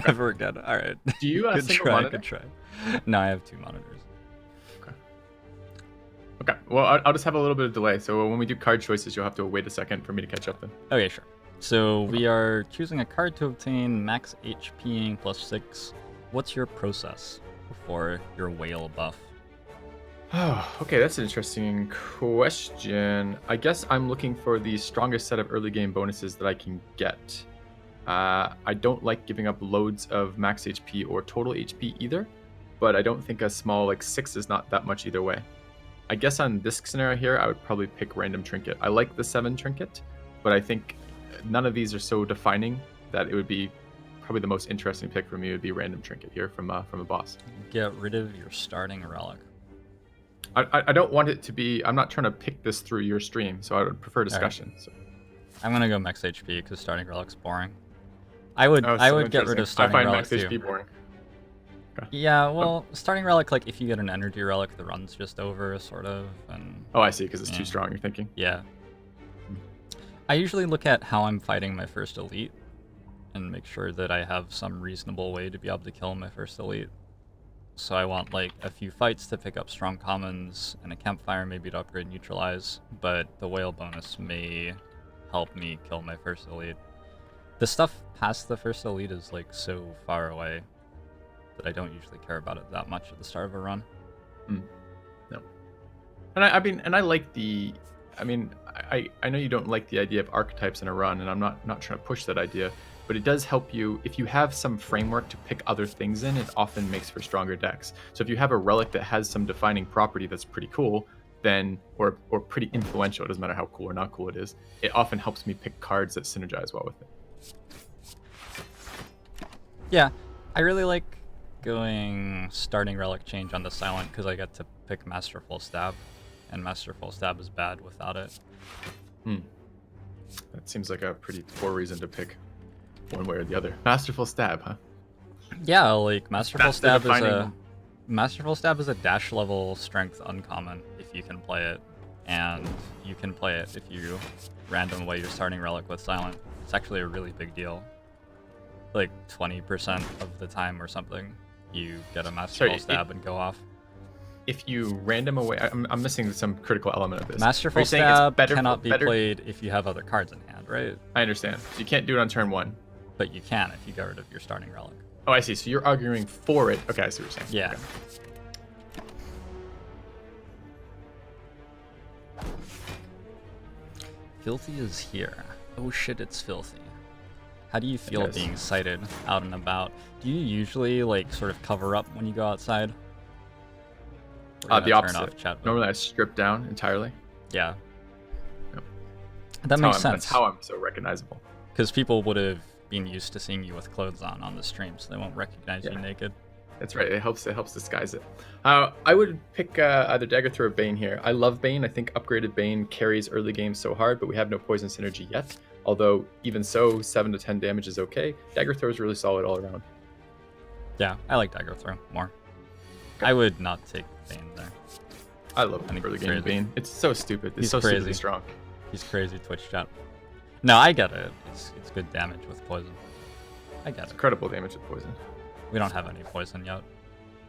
Never again. All right. Do you Good single try. monitor? Good try. No, I have 2 monitors. Okay. Well, I'll just have a little bit of delay. So when we do card choices, you'll have to wait a second for me to catch up then. Okay, sure. So we are choosing a card to obtain max HPing +6. What's your process for your whale buff? Oh, okay, that's an interesting question. I guess I'm looking for the strongest set of early game bonuses that I can get. I don't like giving up loads of max HP or total HP either, but I don't think a small like 6 is not that much either way. I guess on this scenario here, I would probably pick Random Trinket. I like the 7 Trinket, but I think none of these are so defining that it would be probably the most interesting pick for me would be Random Trinket here from a boss. Get rid of your starting relic. I don't want it to be. I'm not trying to pick this through your stream, so I would prefer discussion. Right. So. I'm gonna go max HP because starting relic's boring. I would get rid of starting relic too. I find max HP boring. Okay. Yeah, well, starting relic, like if you get an energy relic, the run's just over, sort of. And oh, I see, because it's too strong. You're thinking. Yeah. I usually look at how I'm fighting my first elite, and make sure that I have some reasonable way to be able to kill my first elite. So I want like a few fights to pick up strong commons and a campfire maybe to upgrade neutralize, but the whale bonus may help me kill my first elite. The stuff past the first elite is like so far away that I don't usually care about it that much at the start of a run. No. And I mean, and I like the, I mean, I know you don't like the idea of archetypes in a run, and I'm not trying to push that idea, but it does help you if you have some framework to pick other things in. It often makes for stronger decks. So if you have a relic that has some defining property that's pretty cool, then or pretty influential, it doesn't matter how cool or not cool it is, it often helps me pick cards that synergize well with it. Yeah, I really like going starting relic change on the silent because I get to pick Masterful Stab, and Masterful Stab is bad without it. That seems like a pretty poor reason to pick one way or the other. Masterful Stab, huh? Yeah, like Masterful Stab is a dash level strength uncommon if you can play it, and you can play it if you random away your starting relic with silent. It's actually a really big deal. Like 20% of the time or something, you get a Masterful Stab and go off. If you random away, I'm missing some critical element of this. Masterful Stab cannot be played if you have other cards in hand, right? I understand. So you can't do it on turn 1. But you can if you get rid of your starting relic. Oh, I see. So you're arguing for it. Okay, I see what you're saying. Yeah. Okay. Filthy is here. Oh shit, it's Filthy. How do you feel being sighted out and about? Do you usually like sort of cover up when you go outside? The opposite. Normally I strip down entirely. Yeah. Yep. That makes sense. That's how I'm so recognizable. Because people would have been used to seeing you with clothes on the stream, so they won't recognize you naked. That's right. It helps disguise it. I would pick either Dagger Throw or Bane here. I love Bane. I think upgraded Bane carries early game so hard, but we have no poison synergy yet. Although even so, 7 to 10 damage is okay. Dagger Throw is really solid all around. Yeah, I like Dagger Throw more. Okay. I would not take Bane there. I love early game Bane. It's so stupid. It's so stupidly strong. He's crazy, Twitch chat. No, I get it. It's good damage with poison. I get it. Incredible damage with poison. We don't have any poison yet.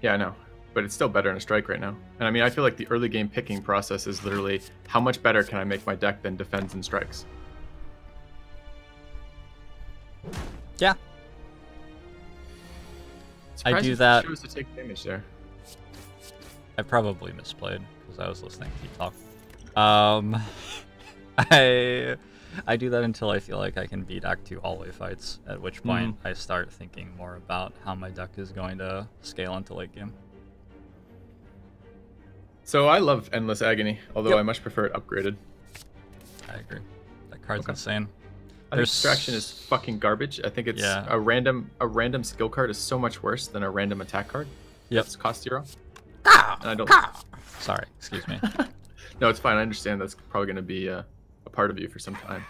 Yeah, I know. But it's still better in a strike right now. And I mean, I feel like the early game picking process is literally how much better can I make my deck than defends and strikes? Yeah. I do that. Chose to take damage there. I probably misplayed because I was listening to you talk. I do that until I feel like I can beat Act 2 hallway fights, at which point I start thinking more about how my deck is going to scale into late game. So I love Endless Agony, although I much prefer it upgraded. I agree. That card's insane. I think Distraction is fucking garbage. I think it's a random skill card is so much worse than a random attack card. Yep. It's cost 0. And I don't. Sorry, excuse me. No, it's fine. I understand that's probably going to be a part of you for some time.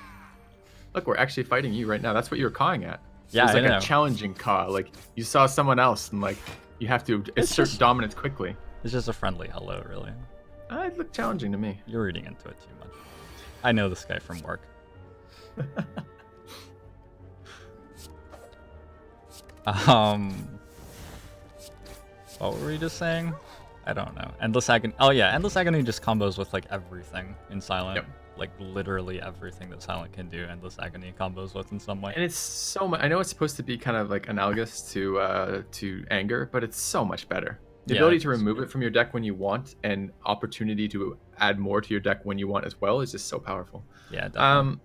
Look, we're actually fighting you right now. That's what you were cawing at. Yeah, it's like a challenging caw. Like you saw someone else and like you have to assert dominance quickly. It's just a friendly hello, really. It looked challenging to me. You're reading into it too much. I know this guy from work. Um, what were we just saying? I don't know. Endless Agony. Oh yeah, Endless Agony just combos with like everything in Silent. Yep. Like literally everything that Silent can do, Endless Agony combos with in some way. And it's so much. I know it's supposed to be kind of like analogous to Anger, but it's so much better. The Yeah, ability it to is. remove it from your deck when you want, and opportunity to add more to your deck when you want as well, is just so powerful. Yeah, definitely.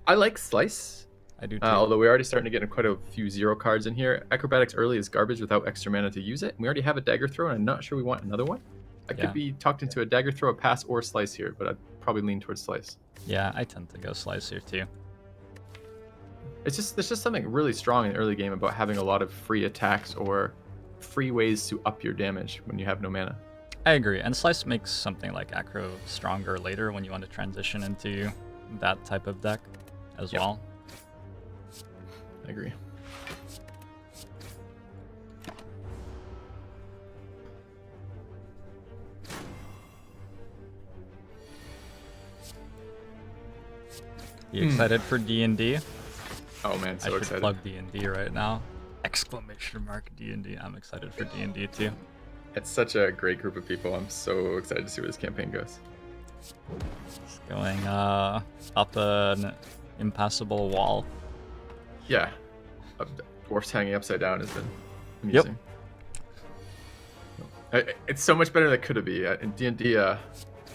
I like Slice. I do too. Although we're already starting to get quite a few 0 cards in here. Acrobatics early is garbage without extra mana to use it. We already have a Dagger Throw, and I'm not sure we want another one. I Yeah. could be talked into a Dagger Throw, a Pass, or Slice here, but I'd probably lean towards Slice. Yeah, I tend to go Slice here too. There's just something really strong in the early game about having a lot of free attacks or free ways to up your damage when you have no mana. I agree, and Slice makes something like Acro stronger later when you want to transition into that type of deck as well. I agree. You excited for D&D? Oh man, so I should excited. plug D&D right now. Exclamation mark D&D. I'm excited for D&D too. It's such a great group of people. I'm so excited to see where this campaign goes. It's going up an impassable wall. Yeah. Dwarfs hanging upside down has been amusing. It's so much better than it could have been. In D&D,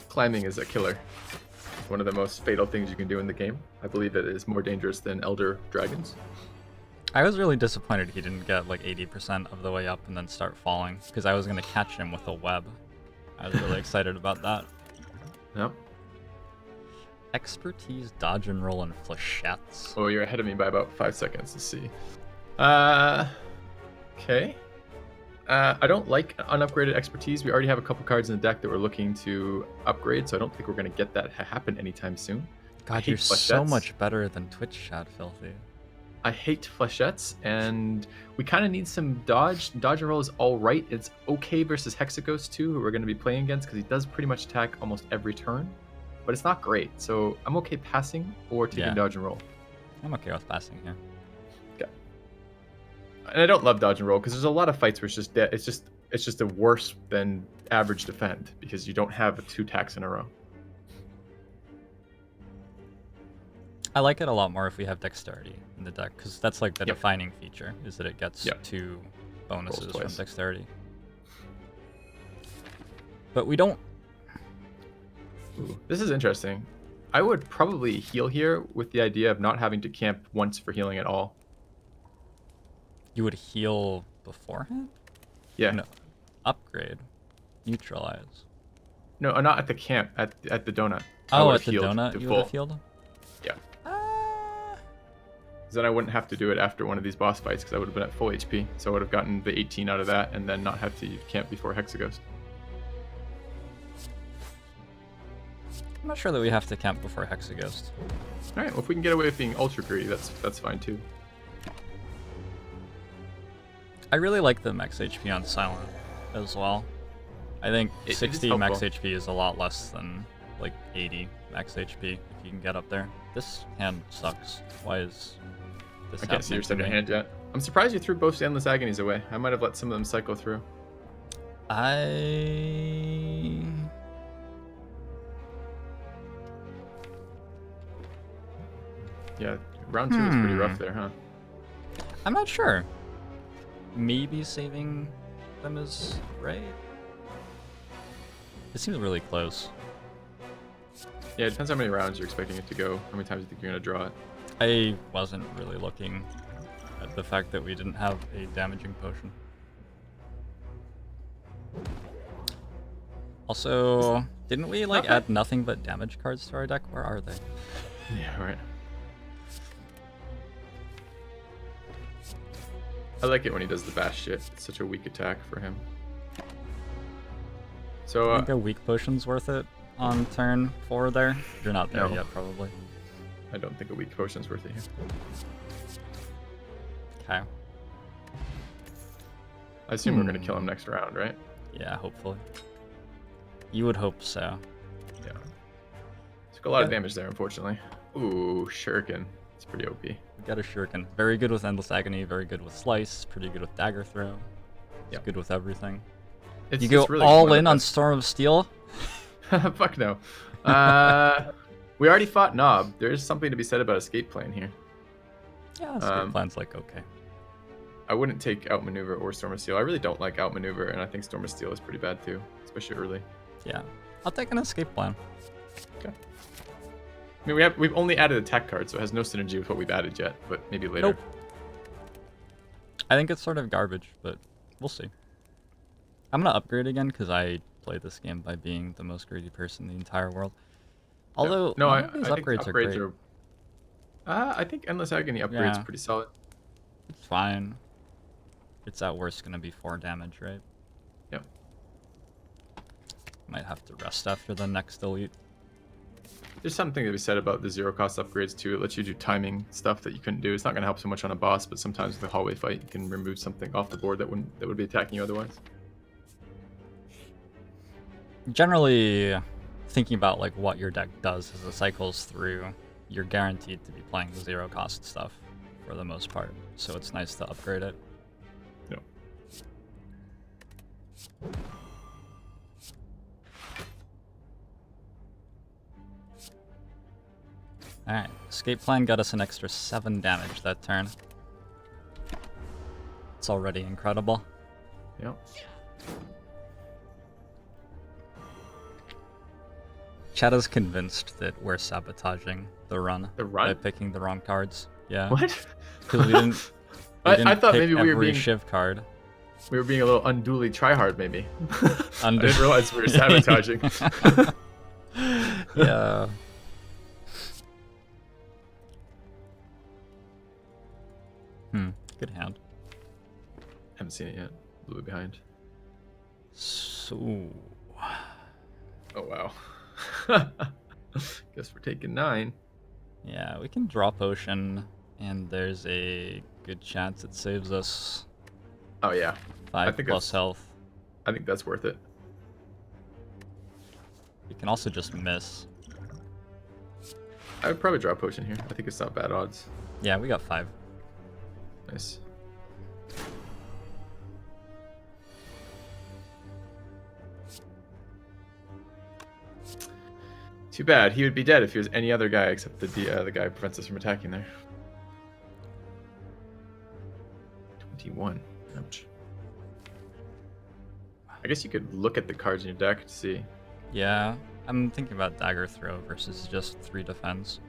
climbing is a killer. It's one of the most fatal things you can do in the game. I believe it is more dangerous than Elder Dragons. I was really disappointed he didn't get like 80% of the way up and then start falling, because I was going to catch him with a web. I was really excited about that. Yep. Expertise, dodge and roll, and flechettes. Oh, you're ahead of me by about 5 seconds. Let's see. Okay. I don't like unupgraded expertise. We already have a couple cards in the deck that we're looking to upgrade, so I don't think we're going to get that happen anytime soon. God, you're so much better than Twitch chat, Filthy. I hate flechettes, and we kind of need some dodge. Dodge and roll is all right. It's okay versus Hexaghost too, who we're going to be playing against, because he does pretty much attack almost every turn, but it's not great. So I'm okay passing or taking dodge and roll. I'm okay with passing here. Okay. And I don't love dodge and roll because there's a lot of fights where it's just it's just a worse than average defend because you don't have 2 attacks in a row. I like it a lot more if we have dexterity in the deck, because that's like the defining feature, is that it gets 2 bonuses from dexterity. But we don't... Ooh, this is interesting. I would probably heal here with the idea of not having to camp once for healing at all. You would heal beforehand? Yeah. No. Upgrade. Neutralize. No, not at the camp, at the donut. Oh, at the donut you would have healed? Yeah. Then I wouldn't have to do it after one of these boss fights because I would have been at full HP. So I would have gotten the 18 out of that and then not have to camp before Hexaghost. I'm not sure that we have to camp before Hexaghost. Alright, well if we can get away with being ultra greedy, that's fine too. I really like the max HP on Silent as well. I think 60 max HP is a lot less than like 80 max HP if you can get up there. This hand sucks. Why is this I can't see your second hand yet. I'm surprised you threw both Endless Agonies away. I might have let some of them cycle through. Yeah, round 2 was pretty rough there, huh? I'm not sure. Maybe saving them is right. It seems really close. Yeah, it depends how many rounds you're expecting it to go. How many times you think you're going to draw it. I wasn't really looking at the fact that we didn't have a damaging potion. Also, didn't we like add nothing but damage cards to our deck? Where are they? Yeah, right. I like it when he does the bash shit. It's such a weak attack for him. So I think a weak potion's worth it on turn 4 there. You're not there yet, probably. I don't think a weak potion's worth it here. Okay. I assume we're going to kill him next round, right? Yeah, hopefully. You would hope so. Yeah. Took a lot of damage there, unfortunately. Ooh, Shuriken. It's pretty OP. We got a shuriken. Very good with endless agony. Very good with slice. Pretty good with dagger throw. It's Yep. good with everything. It's You go really all one of in the on best. Storm of Steel. Fuck no. We already fought Nob. There is something to be said about escape plan here. Yeah, escape plan's like okay. I wouldn't take Outmaneuver or Storm of Steel. I really don't like Outmaneuver, and I think Storm of Steel is pretty bad too, especially early. Yeah, I'll take an escape plan. Okay. I mean, we've only added attack card, so it has no synergy with what we've added yet, but maybe later. Nope. I think it's sort of garbage, but we'll see. I'm gonna upgrade again because I play this game by being the most greedy person in the entire world. Although no, none of these I think the upgrades are upgrades great. are. I think Endless Agony upgrade's Yeah. pretty solid. It's fine. It's at worst gonna be 4 damage, right? Yep. Might have to rest after the next elite. There's something to be said about the zero cost upgrades too. It lets you do timing stuff that you couldn't do. It's not going to help so much on a boss, but sometimes with a hallway fight, you can remove something off the board that would be attacking you otherwise. Generally, thinking about like what your deck does as it cycles through, you're guaranteed to be playing the zero cost stuff for the most part. So it's nice to upgrade it. No. Alright, escape plan got us an extra 7 damage that turn. It's already incredible. Yep. Chad is convinced that we're sabotaging the run. The run? By picking the wrong cards. Yeah. What? Because we didn't. I thought pick maybe we were every being Shiv card. we were being a little unduly tryhard, maybe. I Undu- didn't realize we were sabotaging. Yeah. Good hand. Haven't seen it yet. A little bit behind. So. Oh wow. Guess we're taking 9. Yeah, we can draw potion, and there's a good chance it saves us Oh yeah. 5 think plus that's- health. I think that's worth it. You can also just miss. I would probably draw a potion here. I think it's not bad odds. Yeah, we got 5. Nice. Too bad. He would be dead if he was any other guy except the guy who prevents us from attacking there. 21. Ouch. I guess you could look at the cards in your deck to see. Yeah, I'm thinking about dagger throw versus just 3 defense.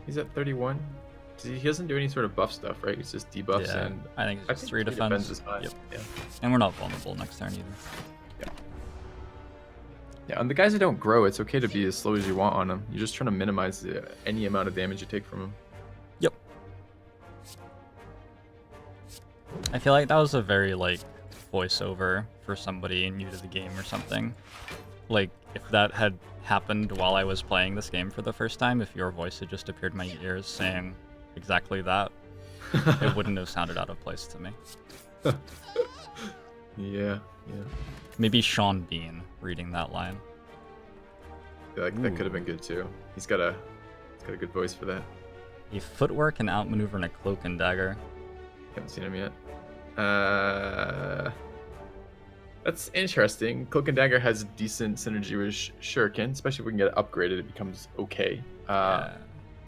He's at 31. He doesn't do any sort of buff stuff, right? It's just debuffs Yeah, and I think it's just 3 three defense. is fine. Yep. Yeah. And we're not vulnerable next turn either. Yeah, on the guys that don't grow, it's okay to be as slow as you want on them. You're just trying to minimize any amount of damage you take from them. Yep. I feel like that was a very, like, voiceover for somebody new to the game or something. Like, if that had happened while I was playing this game for the first time, if your voice had just appeared in my ears saying exactly that, it wouldn't have sounded out of place to me. Yeah. Maybe Sean Bean reading that line. That could have been good too. He's got a good voice for that. A footwork and outmaneuver and a cloak and dagger. Haven't seen him yet. That's interesting. Cloak and Dagger has decent synergy with Shuriken, especially if we can get it upgraded. It becomes okay. Yeah.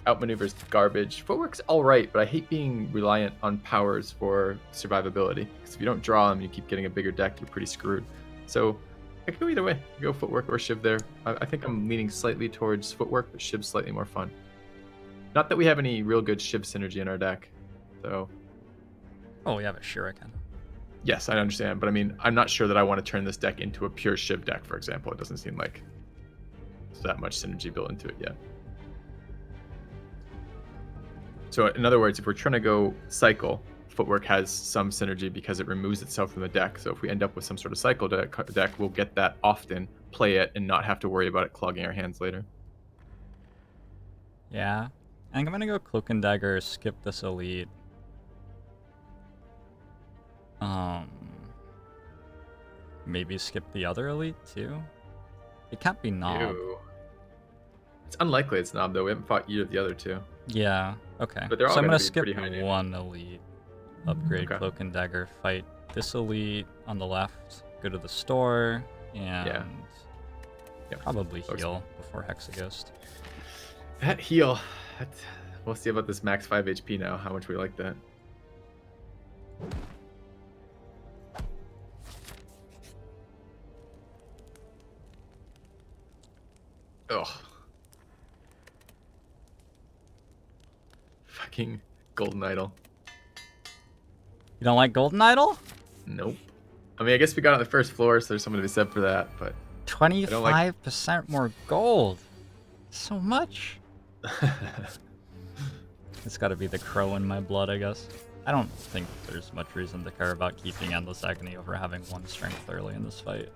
Outmaneuver's garbage. Footwork's all right, but I hate being reliant on powers for survivability. Because if you don't draw them, you keep getting a bigger deck, you're pretty screwed. So I could go either way. Go Footwork or Shiv there. I think I'm leaning slightly towards Footwork, but Shiv's slightly more fun. Not that we have any real good Shiv synergy in our deck. So Oh, we have a Shuriken. yes, I understand, but I mean, I'm not sure that I want to turn this deck into a pure Shiv deck, for example. It doesn't seem like there's that much synergy built into it yet. So in other words, if we're trying to go cycle, Footwork has some synergy because it removes itself from the deck. So if we end up with some sort of cycle deck, we'll get that often, play it, and not have to worry about it clogging our hands later. Yeah. I think I'm gonna go Cloak and Dagger, skip this elite. Maybe skip the other elite too? It can't be Knob. Ew. It's unlikely it's Nob, though. We haven't fought either of the other two. Yeah, okay. But they're all So I'm gonna gonna be skip pretty high name. one elite. Upgrade Okay. Cloak and Dagger, fight this elite on the left, go to the store, and Yep. probably heal before Hexaghost. That heal. We'll see about this max 5 HP now, how much we like that. Ugh. Fucking Golden Idol. You don't like Golden Idol? Nope. I mean, I guess we got on the first floor, so there's something to be said for that, but 25% more gold. So much. It's got to be the crow in my blood, I guess. I don't think there's much reason to care about keeping Endless Agony over having 1 strength early in this fight.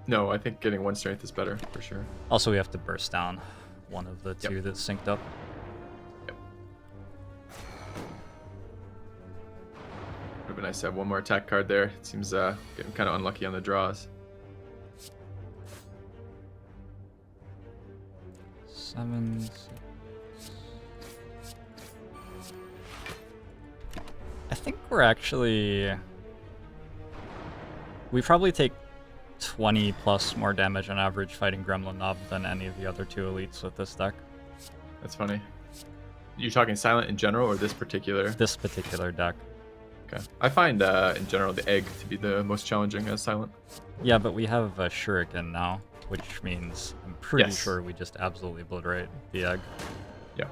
No, I think getting 1 strength is better, for sure. Also, we have to burst down one of the two that's synced up. Yep. Would have been nice to have 1 more attack card there. It seems getting kind of unlucky on the draws. 7, 6. I think we're actually... We probably take 20 plus more damage on average fighting Gremlin Nob than any of the other 2 elites with this deck. That's funny. You're talking silent in general or this particular? This particular deck. Okay. I find in general the egg to be the most challenging as silent. Yeah, but we have a Shuriken now, which means I'm pretty sure we just absolutely obliterate the egg. Yeah.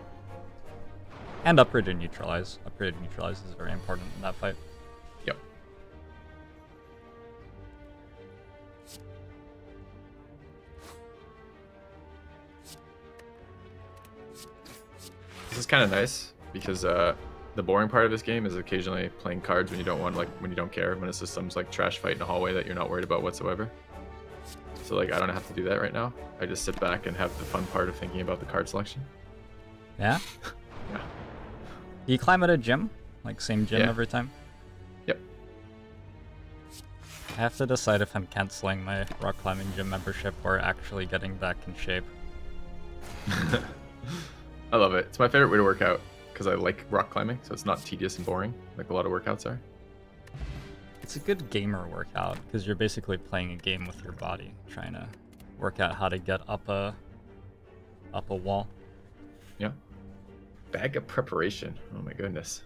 And upgrade and neutralize. Upgrade and neutralize is very important in that fight. Yep. This is kind of nice because the boring part of this game is occasionally playing cards when you don't want, like when you don't care, when it's just some like trash fight in a hallway that you're not worried about whatsoever. So like I don't have to do that right now. I just sit back and have the fun part of thinking about the card selection. Yeah? Yeah. Do you climb at a gym? Like same gym every time? Yep. I have to decide if I'm canceling my rock climbing gym membership or actually getting back in shape. I love it. It's my favorite way to work out because I like rock climbing, so it's not tedious and boring like a lot of workouts are. It's a good gamer workout because you're basically playing a game with your body, trying to work out how to get up a wall. Yeah. Bag of preparation. Oh my goodness.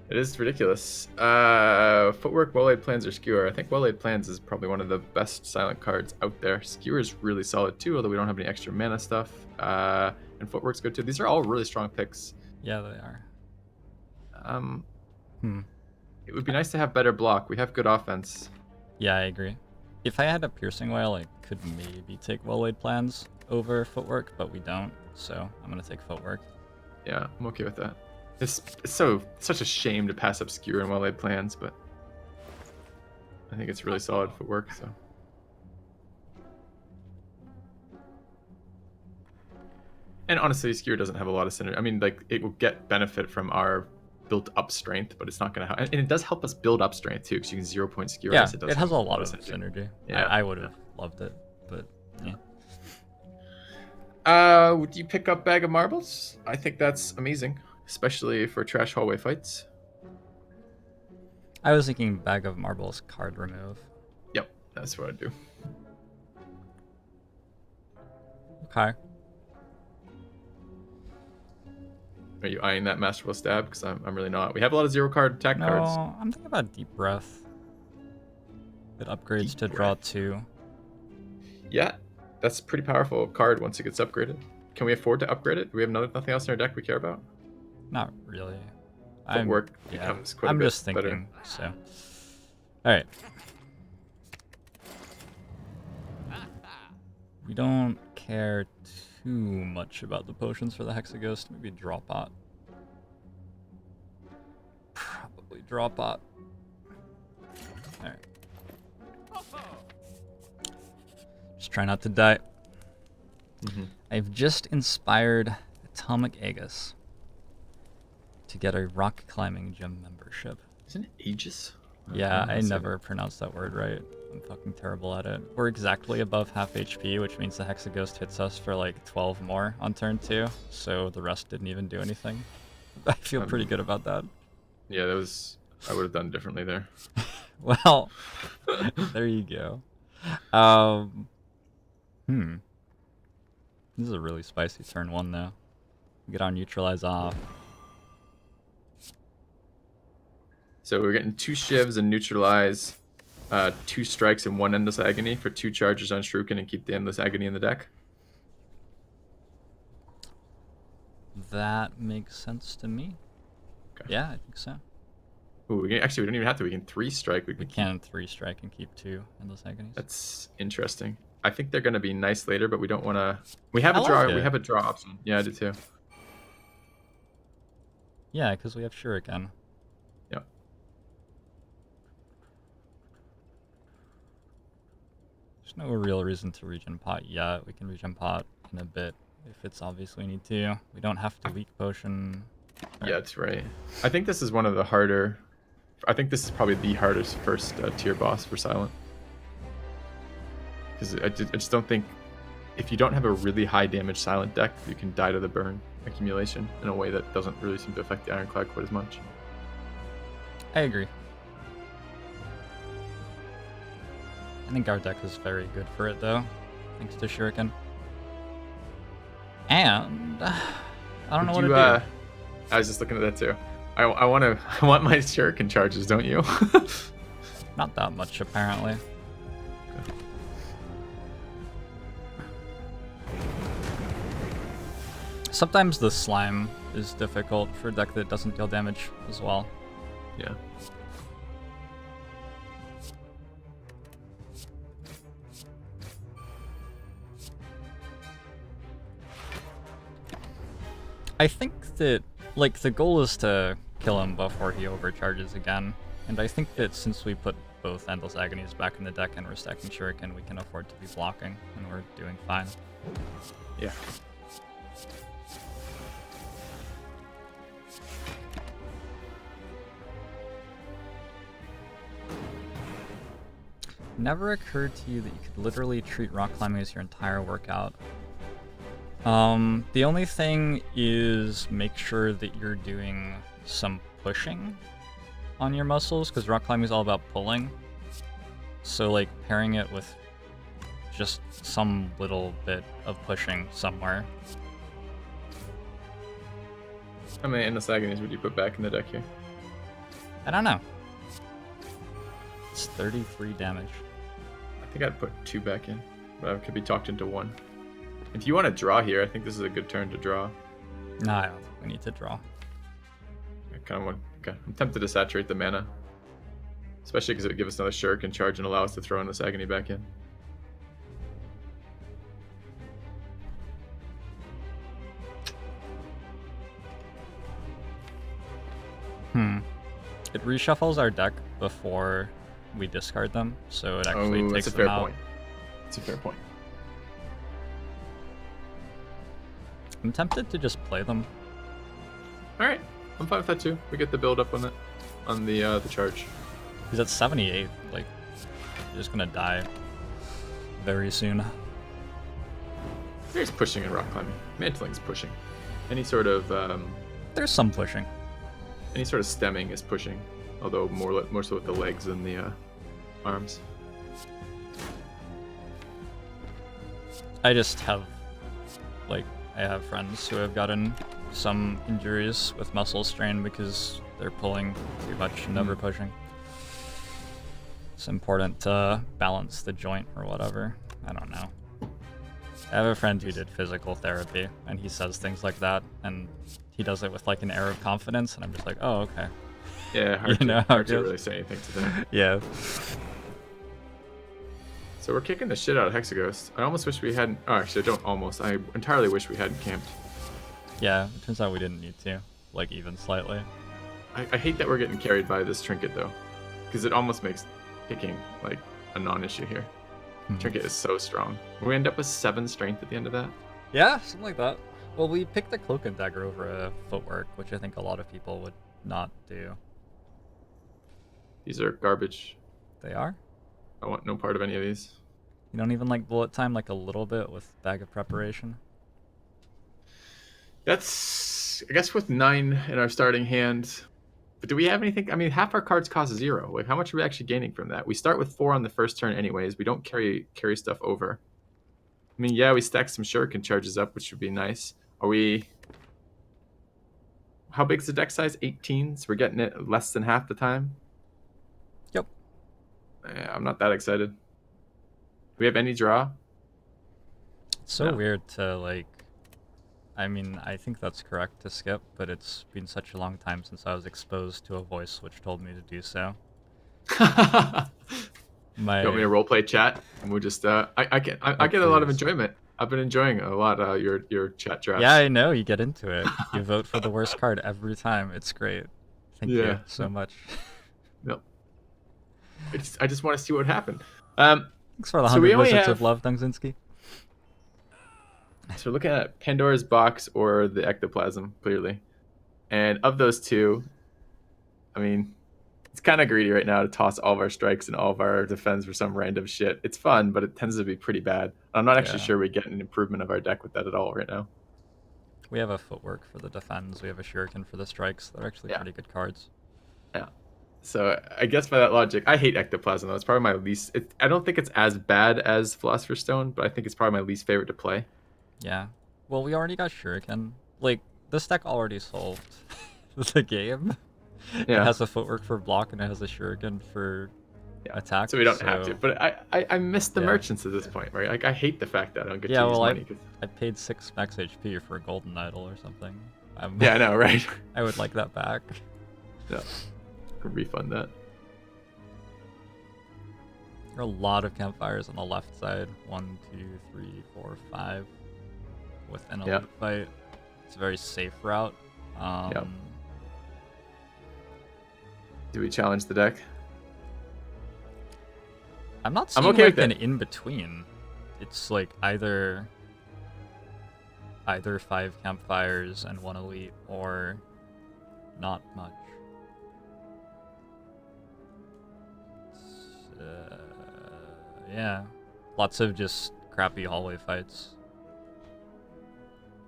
It is ridiculous. Footwork, Well-Laid Plans, or Skewer. I think Well-Laid Plans is probably one of the best silent cards out there. Skewer is really solid too, although we don't have any extra mana stuff. And Footwork's good too. These are all really strong picks. Yeah, they are. It would be nice to have better block. We have good offense. Yeah, I agree. If I had a Piercing Whale, I could maybe take Well-Laid Plans over Footwork, but we don't, so I'm going to take Footwork. Yeah, I'm okay with that. It's such a shame to pass up Skewer and Well-Laid Plans, but I think it's really solid Footwork, so. And honestly, Skewer doesn't have a lot of synergy. I mean, like, it will get benefit from our built-up strength, but it's not going to help. And it does help us build up strength, too, because you can 0-point Skewer. Yeah, It has a lot of synergy. Yeah. I would have loved it, but yeah. Would you pick up Bag of Marbles? I think that's amazing, especially for trash hallway fights. I was thinking Bag of Marbles card remove. Yep, that's what I'd do. Okay. Are you eyeing that Masterful Stab? Because I'm really not. We have a lot of 0-card attack cards. No, I'm thinking about Deep Breath. It upgrades to draw 2. Yeah, that's a pretty powerful card once it gets upgraded. Can we afford to upgrade it? Do we have nothing else in our deck we care about? Not really. Footwork becomes quite a I'm bit just thinking, better. so. Alright. We don't care too much about the potions for the Hexaghost. Maybe draw pot. Probably draw pot. Alright. Just try not to die. I've just inspired Atomic Aegis to get a rock climbing gym membership. Isn't it Aegis? Yeah, I never pronounced that word right. I'm fucking terrible at it. We're exactly above half HP, which means the Hexaghost hits us for like 12 more on turn 2, so the rest didn't even do anything. I feel pretty good about that. Yeah, that was... I would have done differently there. Well, there you go. This is a really spicy turn 1 though. Get our neutralize off. So we're getting 2 shivs and neutralize, 2 strikes and 1 endless agony for 2 charges on Shuriken and keep the endless agony in the deck. That makes sense to me. Okay. Yeah, I think so. Ooh, we don't even have to. We can 3 strike. We can 3 strike and keep 2 endless agonies. That's interesting. I think they're going to be nice later, but we don't want to... We have a draw. We have a draw option. Yeah, I do too. Yeah, because we have Shuriken. Yep. There's no real reason to regen pot yet. We can regen pot in a bit if it's obvious we need to. We don't have to weak potion. Yeah, that's right. I think this is one of the harder... I think this is probably the hardest first tier boss for Silent. Because I just don't think... If you don't have a really high damage Silent deck, you can die to the burn accumulation in a way that doesn't really seem to affect the Ironclad quite as much. I agree. I think our deck is very good for it though, thanks to Shuriken. And I don't know what to do. I was just looking at that too. I want my Shuriken charges, don't you? Not that much apparently. Okay. Sometimes the slime is difficult for a deck that doesn't deal damage as well. Yeah. I think that, like, the goal is to kill him before he overcharges again, and I think that since we put both Endless Agonies back in the deck and we're stacking Shuriken, we can afford to be blocking, and we're doing fine. Yeah. Never occurred to you that you could literally treat rock climbing as your entire workout. The only thing is make sure that you're doing some pushing on your muscles, because rock climbing is all about pulling. So like pairing it with just some little bit of pushing somewhere. How many Endless Agonies would you put back in the deck here? I don't know. It's 33 damage. I think I'd put 2 back in, but I could be talked into 1. If you want to draw here, I think this is a good turn to draw. No, I don't think we need to draw. I kind of want... Okay. I'm tempted to saturate the mana. Especially because it would give us another Shuriken charge and allow us to throw in this Agony back in. It reshuffles our deck before we discard them, so it actually takes them out. That's a fair point. I'm tempted to just play them. All right, I'm fine with that too. We get the build up on it, on the charge. He's at 78. Like, you're just gonna die very soon. There's pushing and rock climbing. Mantling's pushing. Any sort of There's some pushing. any sort of stemming is pushing, although more so with the legs than the arms. I just have, like, I have friends who have gotten some injuries with muscle strain because they're pulling too much and never pushing. It's important to balance the joint or whatever. I don't know. I have a friend who did physical therapy, and he says things like that, and he does it with like an air of confidence, and I'm just like, oh, okay. Yeah, hard to really say anything to that. Yeah. So we're kicking the shit out of Hexaghost. I almost wish we hadn't... Oh, actually, I don't almost. I entirely wish we hadn't camped. Yeah, it turns out we didn't need to. Like, even slightly. I hate that we're getting carried by this trinket, though. Because it almost makes picking, like, a non-issue here. Trinket is so strong. We end up with 7 strength at the end of that. Yeah, something like that. Well, we picked the Cloak and Dagger over a Footwork, which I think a lot of people would not do. These are garbage. They are? I want no part of any of these. You don't even like bullet time like a little bit with bag of preparation? That's, I guess, with 9 in our starting hand. But do we have anything? I mean, half our cards cost 0. Like, how much are we actually gaining from that? We start with 4 on the first turn, anyways. We don't carry stuff over. I mean, yeah, we stack some shuriken charges up, which would be nice. Are we? How big is the deck size? 18. So we're getting it less than half the time. Yep. I'm not that excited. Do we have any draw? It's so No. weird to like. I mean, I think that's correct to skip, but it's been such a long time since I was exposed to a voice which told me to do so. You want me to roleplay chat? And we'll just I get a lot of enjoyment. I've been enjoying a lot your chat drafts. Yeah, I know, you get into it. You vote for the worst card every time. It's great. Thank you so much. No. I just want to see what happened. Thanks for the 100 Wizards of Love, Dungzinski. So we're looking at Pandora's Box or the Ectoplasm, clearly. And of those two, I mean, it's kind of greedy right now to toss all of our strikes and all of our defense for some random shit. It's fun, but it tends to be pretty bad. I'm not actually sure we get an improvement of our deck with that at all right now. We have a footwork for the defense. We have a shuriken for the strikes. They're actually pretty good cards. Yeah. So I guess by that logic, I hate Ectoplasm, though. It's probably my least... I don't think it's as bad as Philosopher's Stone, but I think it's probably my least favorite to play. Yeah. Well, we already got shuriken. Like, this deck already solved the game. Yeah. It has a footwork for block, and it has a shuriken for attack. So we don't have to. But I miss the merchants at this point, right? Like, I hate the fact that I don't get to use money. I paid 6 max HP for a golden idol or something. Yeah, I know, right? I would like that back. Yeah. Refund that. There are a lot of campfires on the left side. 1, 2, 3, 4, 5. With an elite fight. It's a very safe route. Do we challenge the deck? I'm not seeing like an in-between. It's like either 5 campfires and 1 elite, or not much. Yeah, lots of just crappy hallway fights.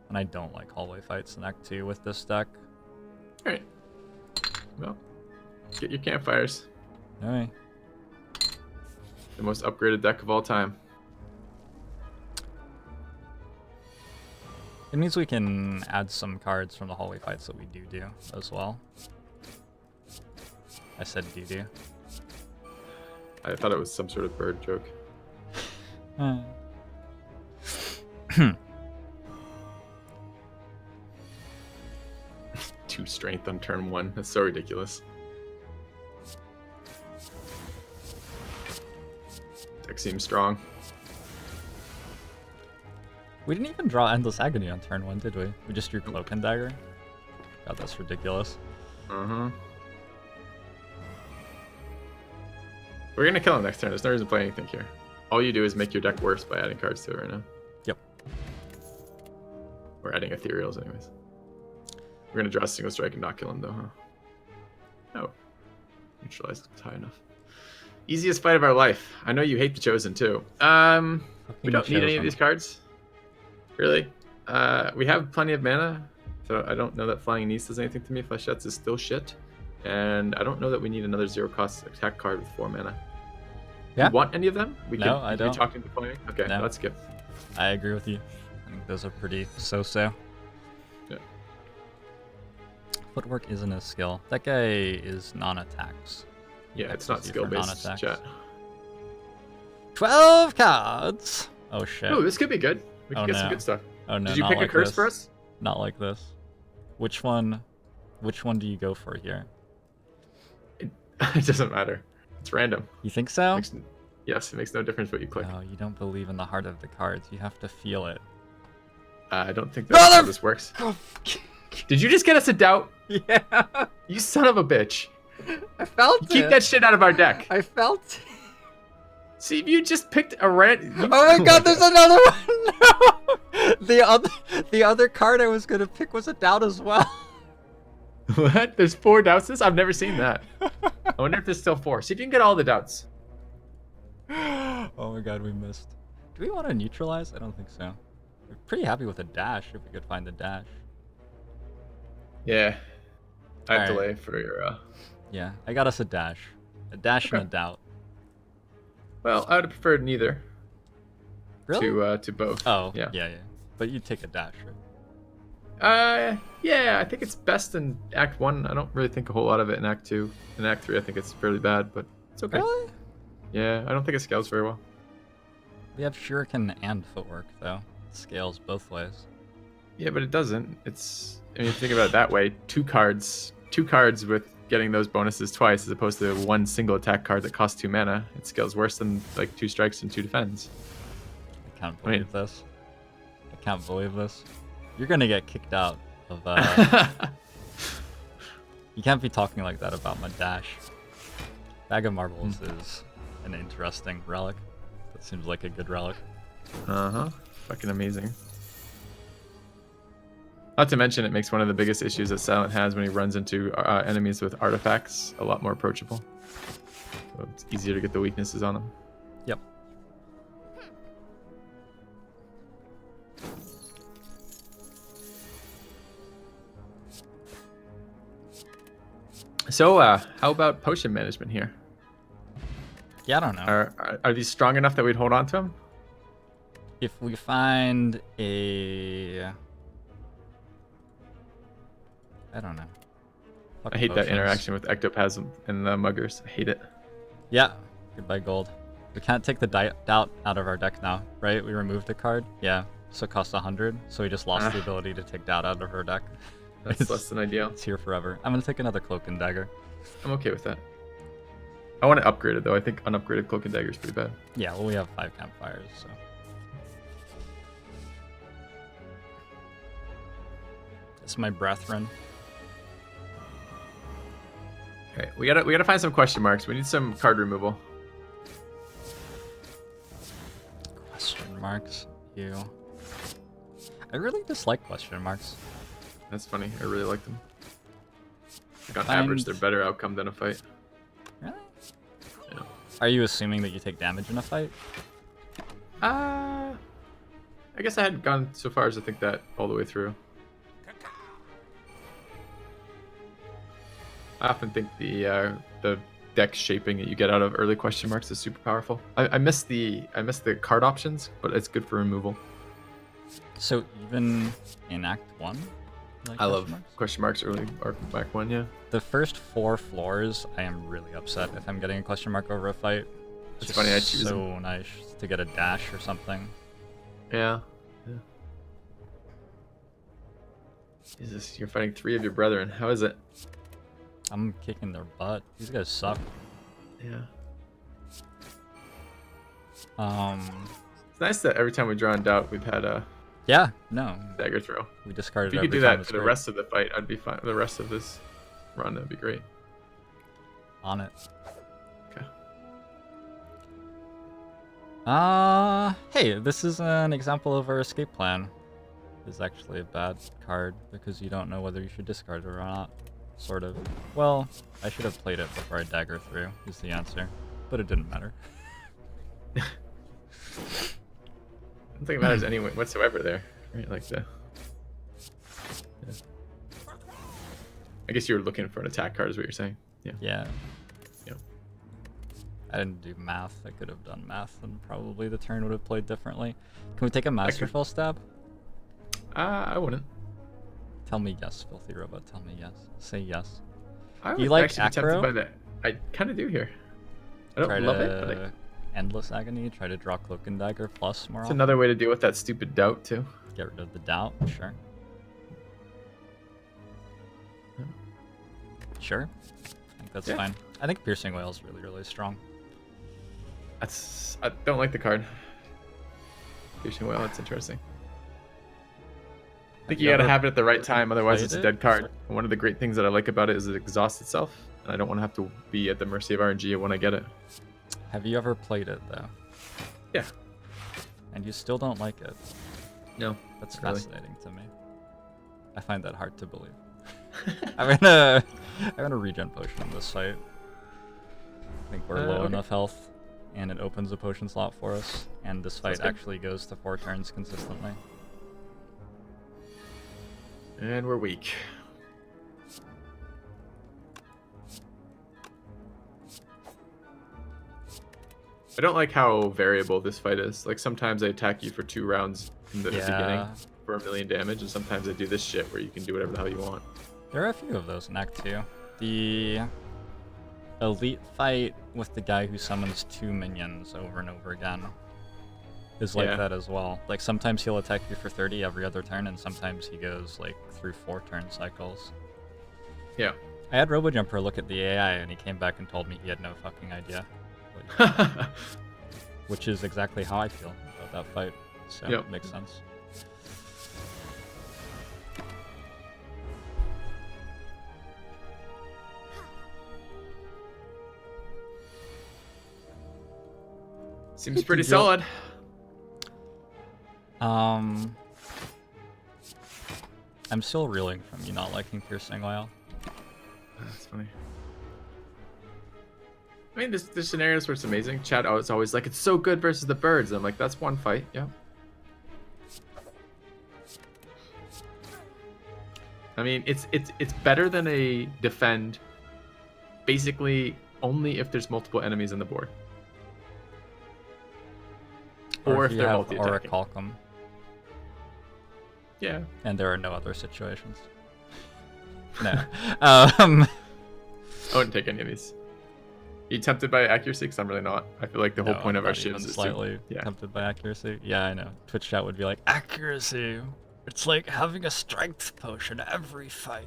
And I don't like hallway fights in Act 2 with this deck. Alright. Well, get your campfires. Alright. The most upgraded deck of all time. It means we can add some cards from the hallway fights that we do as well. I said do. I thought it was some sort of bird joke. 2 strength on turn 1. That's so ridiculous. Deck seems strong. We didn't even draw Endless Agony on turn 1, did we? We just drew Cloak and Dagger. God, that's ridiculous. We're gonna kill him next turn. There's no reason to play anything here. All you do is make your deck worse by adding cards to it right now. Yep. We're adding ethereals anyways. We're gonna draw a single strike and not kill him though, huh? No. Neutralized was high enough. Easiest fight of our life. I know you hate the Chosen too. We don't need any of these cards. Really. We have plenty of mana, so I don't know that Flying Niece does anything to me. Flechettes is still shit. And I don't know that we need another 0-cost attack card with 4 mana. Yeah. You want any of them? No, I don't. Are you talking to playing? Okay, no. Let's skip. I agree with you. I think those are pretty so-so. Yeah. Footwork isn't a skill. That guy is non-attacks. Yeah, it's not skill-based, chat. 12 cards! Oh, shit. Ooh, this could be good. We can get some good stuff. Oh, no, Did you pick a curse for us? Not like this. Which one do you go for here? It doesn't matter. It's random. You think so? Yes, it makes no difference what you click. No, you don't believe in the heart of the cards. You have to feel it. I don't think that's how this works. Did you just get us a doubt? Yeah. You son of a bitch. I felt it. Keep that shit out of our deck. I felt it. See, if you just picked a red... Oh my god, there's another one! No! The other card I was gonna pick was a doubt as well. What? There's 4 doubts? I've never seen that. I wonder if there's still 4. See if you can get all the doubts. Oh my god, we missed. Do we want to neutralize? I don't think so. We're pretty happy with a dash if we could find the dash. Yeah. I have Alright. delay for your. Yeah, I got us a dash. A dash and a Okay. doubt. Well, I would have preferred neither Really? to both. Oh, Yeah. yeah. But you take a dash, right? Yeah, I think it's best in Act 1. I don't really think a whole lot of it in Act 2. In Act 3, I think it's fairly bad, but it's okay. Really? Yeah, I don't think it scales very well. We have shuriken and footwork, though. It scales both ways. Yeah, but it doesn't. It's, I mean, if you think about it that way, two cards with getting those bonuses twice as opposed to one single attack card that costs 2 mana. It scales worse than like 2 strikes and 2 defends. I can't believe this. I can't believe this. You're gonna get kicked out of, You can't be talking like that about my dash. Bag of Marbles is an interesting relic. That seems like a good relic. Uh-huh. Fucking amazing. Not to mention, it makes one of the biggest issues that Silent has when he runs into enemies with artifacts a lot more approachable. So it's easier to get the weaknesses on them. Yep. So, how about potion management here? Yeah, I don't know. Are these strong enough that we'd hold on to them? If we find a... I don't know. I hate that interaction with Ectoplasm and the Muggers. I hate it. Yeah. Goodbye, gold. We can't take the doubt out of our deck now, right? We removed the card. Yeah. So it costs 100. So we just lost the ability to take doubt out of our deck. That's less than ideal. It's here forever. I'm gonna take another Cloak and Dagger. I'm okay with that. I want to upgrade it though. I think unupgraded Cloak and Dagger is pretty bad. Yeah, well, we have 5 campfires, so. It's my Brethren. Okay, we gotta find some question marks. We need some card removal. Question marks. You. I really dislike question marks. That's funny. I really like them. Like on average, they're better outcome than a fight. Really? Yeah. Are you assuming that you take damage in a fight? I guess I hadn't gone so far as to think that all the way through. I often think the deck shaping that you get out of early question marks is super powerful. I miss the card options, but it's good for removal. So even in Act 1? Like I love marks? question marks early or back one, yeah. The first 4 floors, I am really upset if I'm getting a question mark over a fight. It's funny, I choose so them. nice to get a dash or something. Yeah. Jesus, you're fighting 3 of your brethren. How is it? I'm kicking their butt. These guys suck. Yeah. It's It's nice that every time we draw in doubt, we've had a yeah, no. dagger throw. We discarded If you every could do time, that it's for the great. rest of the fight, I'd be fine. The rest of this run, that'd be great. On it. Okay. Hey, this is an example of our escape plan. It's actually a bad card because you don't know whether you should discard it or not. Sort of. Well, I should have played it before I dagger through, is the answer. But it didn't matter. I don't think it matters anyway whatsoever there. Right, like the. Yeah. I guess you were looking for an attack card, is what you're saying. Yeah. Yeah. Yeah. I didn't do math. I could have done math, and probably the turn would have played differently. Can we take a Masterful Stab? I wouldn't. Tell me yes, FilthyRobot. Tell me yes. Say yes. I would You like actually be tempted Acro? by that. I kind of do here. I don't Try love to it, but Endless Agony. Try to draw Cloak and Dagger plus more it's often. another way to deal with that stupid doubt too. Get rid of the doubt. Sure. Yeah. Sure. I think that's Yeah. fine. I think Piercing Whale is really, really strong. I don't like the card. Piercing Whale, that's interesting. I think you gotta have it at the right time, otherwise played it's a it? dead card. And one of the great things that I like about it is it exhausts itself, and I don't want to have to be at the mercy of RNG when I get it. Have you ever played it though? Yeah. And you still don't like it? No. That's Really? fascinating to me. I find that hard to believe. I'm gonna regen potion on this fight. I think we're low Okay. enough health. and it opens a potion slot for us, and this fight actually goes to 4 turns consistently. And we're weak. I don't like how variable this fight is. Like, sometimes I attack you for 2 rounds in the beginning for 1,000,000 damage, and sometimes I do this shit where you can do whatever the hell you want. There are a few of those in Act 2. The elite fight with the guy who summons 2 minions over and over again is like that as well. Like, sometimes he'll attack you for 30 every other turn, and sometimes he goes like through 4 turn cycles. Yeah. I had RoboJumper look at the AI, and he came back and told me he had no fucking idea. Which is exactly how I feel about that fight, so it makes sense. Seems pretty solid. I'm still reeling from you not liking piercing oil. That's funny. I mean, there's scenarios where it's amazing. Chat is always like, it's so good versus the birds. I'm like, that's one fight. Yeah. I mean, it's better than a defend, basically only if there's multiple enemies on the board. Or if they're multi-attacking. Orichalcum. Yeah. And there are no other situations. No. I wouldn't take any of these. You tempted by accuracy? Because I'm really not. I feel like the whole point of our shivs is slightly tempted by accuracy. Yeah, I know. Twitch chat would be like, accuracy. It's like having a strength potion every fight.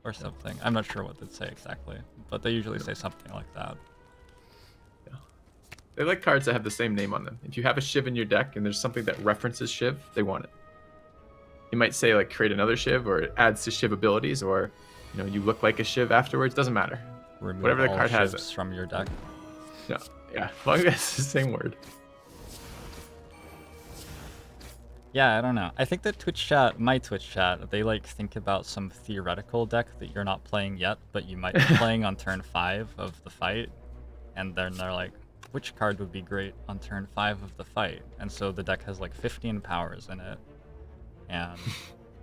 Or something. I'm not sure what they'd say exactly, but they usually say something like that. Yeah. They like cards that have the same name on them. If you have a shiv in your deck and there's something that references shiv, they want it. You might say like create another shiv, or it adds to shiv abilities, or you look like a shiv afterwards. Doesn't matter. Remove whatever the card has it from your deck. No, yeah, as long as it's the same word. Yeah, I don't know. I think that Twitch chat, my Twitch chat, they like think about some theoretical deck that you're not playing yet, but you might be playing on turn 5 of the fight, and then they're like, which card would be great on turn 5 of the fight? And so the deck has like 15 powers in it, and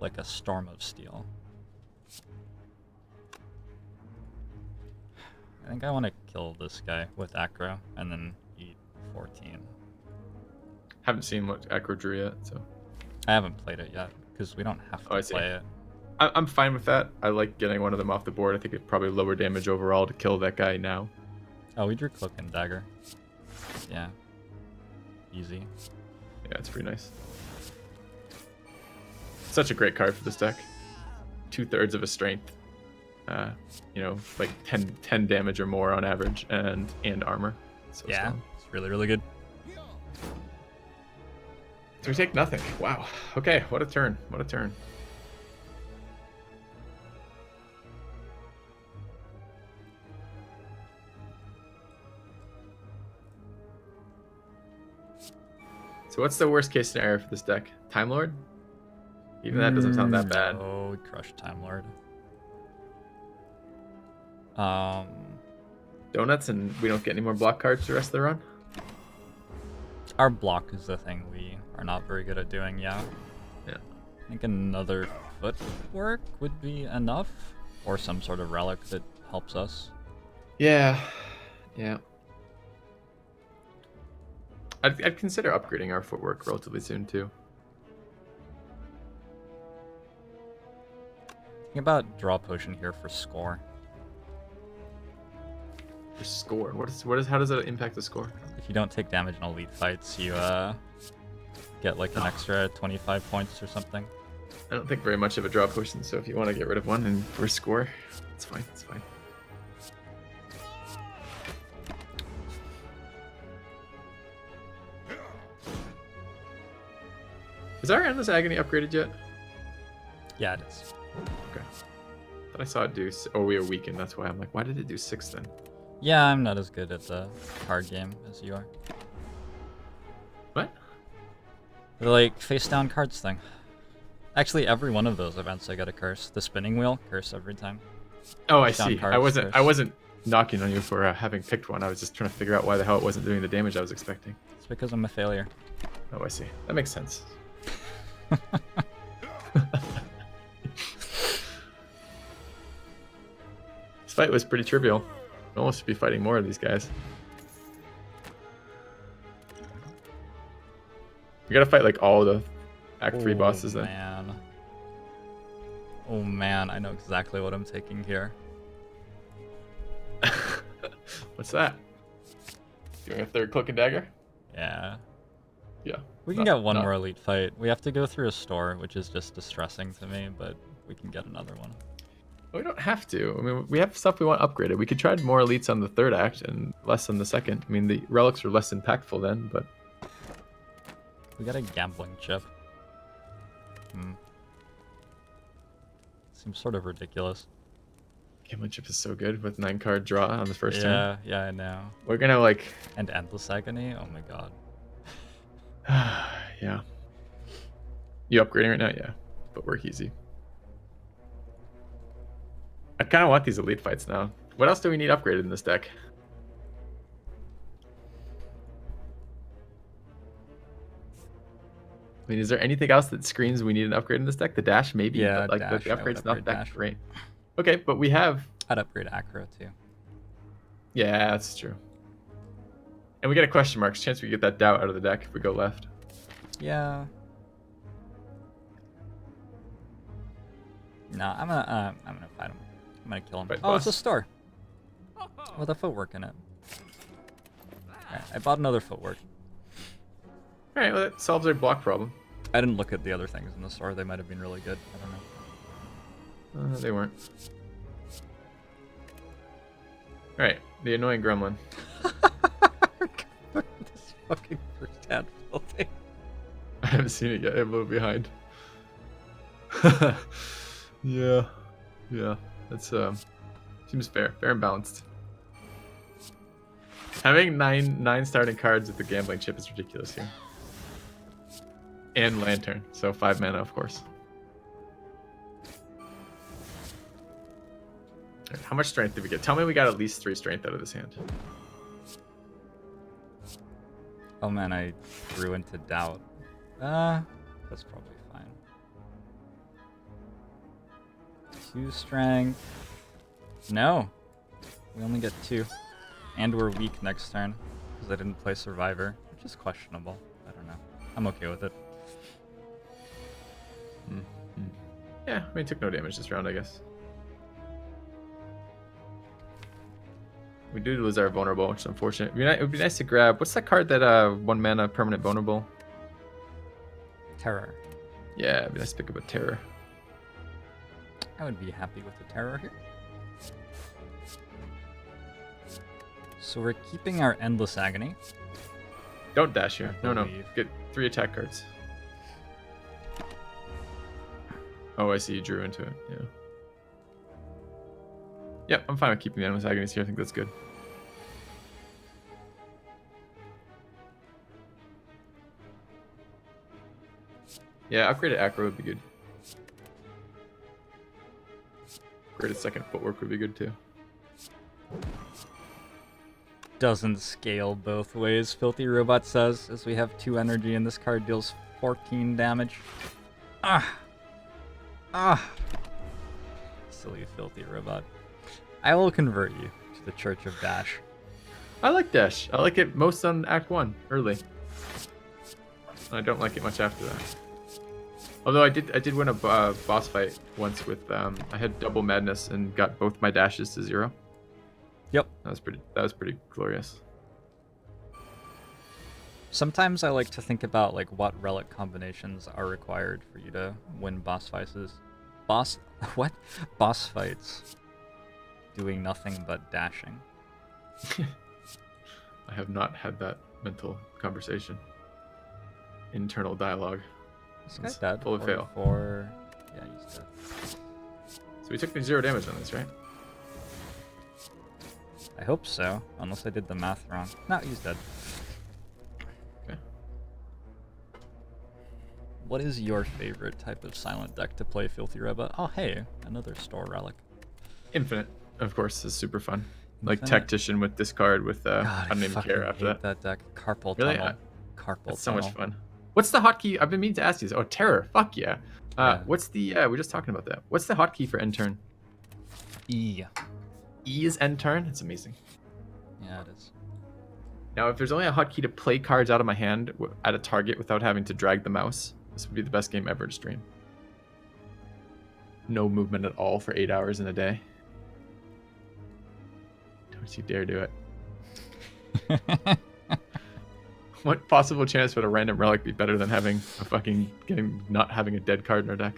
like a Storm of Steel. I think I want to kill this guy with Acro and then eat 14. Haven't seen what Acro drew yet, so. I haven't played it yet because we don't have to play it. I'm fine with that. I like getting one of them off the board. I think it's probably lower damage overall to kill that guy now. Oh, we drew Cloak and Dagger. Yeah. Easy. Yeah, it's pretty nice. Such a great card for this deck. 2/3 of a strength. Like 10 damage or more on average, and armor. So yeah, strong. It's really, really good. So we take nothing. Wow. Okay, what a turn. What a turn. So what's the worst case scenario for this deck? Time Lord? Even that doesn't sound that bad. Oh, we crushed Time Lord. Donuts, and we don't get any more block cards the rest of the run? Our block is the thing we are not very good at doing, yeah. Yeah. I think another footwork would be enough, or some sort of relic that helps us. Yeah. Yeah. I'd consider upgrading our footwork relatively soon, too. Think about draw potion here for score. For score? How does that impact the score? If you don't take damage in elite fights, you get like an extra 25 points or something. I don't think very much of a draw potion, so if you want to get rid of one and for score, it's fine. It's fine. Is our Endless Agony upgraded yet? Yeah, it is. Okay. Thought I saw it do... Oh, we are weakened. That's why I'm like, why did it do 6 then? Yeah, I'm not as good at the card game as you are. What? The, like, face-down cards thing. Actually, every one of those events I got a curse. The spinning wheel, curse every time. Oh, I see. I wasn't knocking on you for having picked one. I was just trying to figure out why the hell it wasn't doing the damage I was expecting. It's because I'm a failure. Oh, I see. That makes sense. This fight was pretty trivial. I almost should be fighting more of these guys. We gotta fight like all the Act 3 bosses then. Man. Oh man, I know exactly what I'm taking here. What's that? Doing a third cloak and dagger? Yeah. Yeah. We can get one more elite fight. We have to go through a store, which is just distressing to me, but we can get another one. We don't have to. I mean, we have stuff we want upgraded. We could try more elites on the third act and less on the second. I mean, the relics are less impactful then, but... We got a gambling chip. Seems sort of ridiculous. Gambling chip is so good with 9-card draw on the first turn. Yeah, I know. We're gonna like... And endless agony? Oh my god. Yeah. You upgrading right now? Yeah. But work easy. I kind of want these elite fights now. What else do we need upgraded in this deck? I mean, is there anything else that screams we need an upgrade in this deck? The dash, maybe. Yeah, but like dash, the upgrade's not that dash. great. Okay, but we have... I'd upgrade Acro too. Yeah, that's true. And we get a question mark. Chance we get that doubt out of the deck if we go left. Yeah. No, I'm gonna fight him. I'm gonna kill him. Fight Oh, boss. it's a store with a footwork in it. Alright, I bought another footwork. All right, well, that solves our block problem. I didn't look at the other things in the store. They might have been really good. I don't know. They weren't. All right, the annoying gremlin. This fucking first hand filthy. I haven't seen it yet. I'm a little behind. Yeah. That's seems fair and balanced. Having nine starting cards with the gambling chip is ridiculous here. And lantern, so 5 mana, of course. Right, how much strength did we get? Tell me we got at least 3 strength out of this hand. Oh man, I grew into doubt. That's probably fine. 2 strength. No. We only get 2. And we're weak next turn, because I didn't play Survivor, which is questionable. I don't know. I'm okay with it. Yeah, I mean, took no damage this round, I guess. We do lose our vulnerable, which is unfortunate. It would be nice to grab... What's that card that 1 mana permanent vulnerable? Terror. Yeah, it'd be nice to pick up a terror. I would be happy with the terror here. So we're keeping our Endless Agony. Don't dash here. No. believe. Get 3 attack cards. Oh, I see. You drew into it. Yeah. Yep, I'm fine with keeping the Endless Agonies here. I think that's good. Yeah, upgraded Acro would be good. Upgraded second footwork would be good too. Doesn't scale both ways, FilthyRobot says, as we have 2 energy and this card deals 14 damage. Silly FilthyRobot. I will convert you to the Church of Dash. I like Dash. I like it most on Act 1, early. I don't like it much after that. Although I did win a boss fight once with I had double madness and got both my dashes to 0. Yep. That was pretty glorious. Sometimes I like to think about like what relic combinations are required for you to win boss fights. Boss fights doing nothing but dashing. I have not had that mental conversation. Internal dialogue. This guy's dead. Full of fail. Yeah, he's dead. So we took the 0 damage on this, right? I hope so, unless I did the math wrong. No, he's dead. Okay. What is your favorite type of silent deck to play, FilthyRobot? Oh, hey, another store relic. Infinite, of course, is super fun. like Infinite? tactician with discard with God, I don't even fucking care after hate that. that deck. Carpal Really? tunnel. Carpal That's so tunnel. much fun. What's the hotkey? I've been meaning to ask you this. Oh, terror. Fuck yeah. Yeah. What's the we're just talking about that. What's the hotkey for end turn? E. E is end turn? It's amazing. Yeah, it is. Now, if there's only a hotkey to play cards out of my hand at a target without having to drag the mouse, this would be the best game ever to stream. No movement at all for 8 hours in a day. Don't you dare do it. What possible chance would a random relic be better than having a fucking not having a dead card in our deck?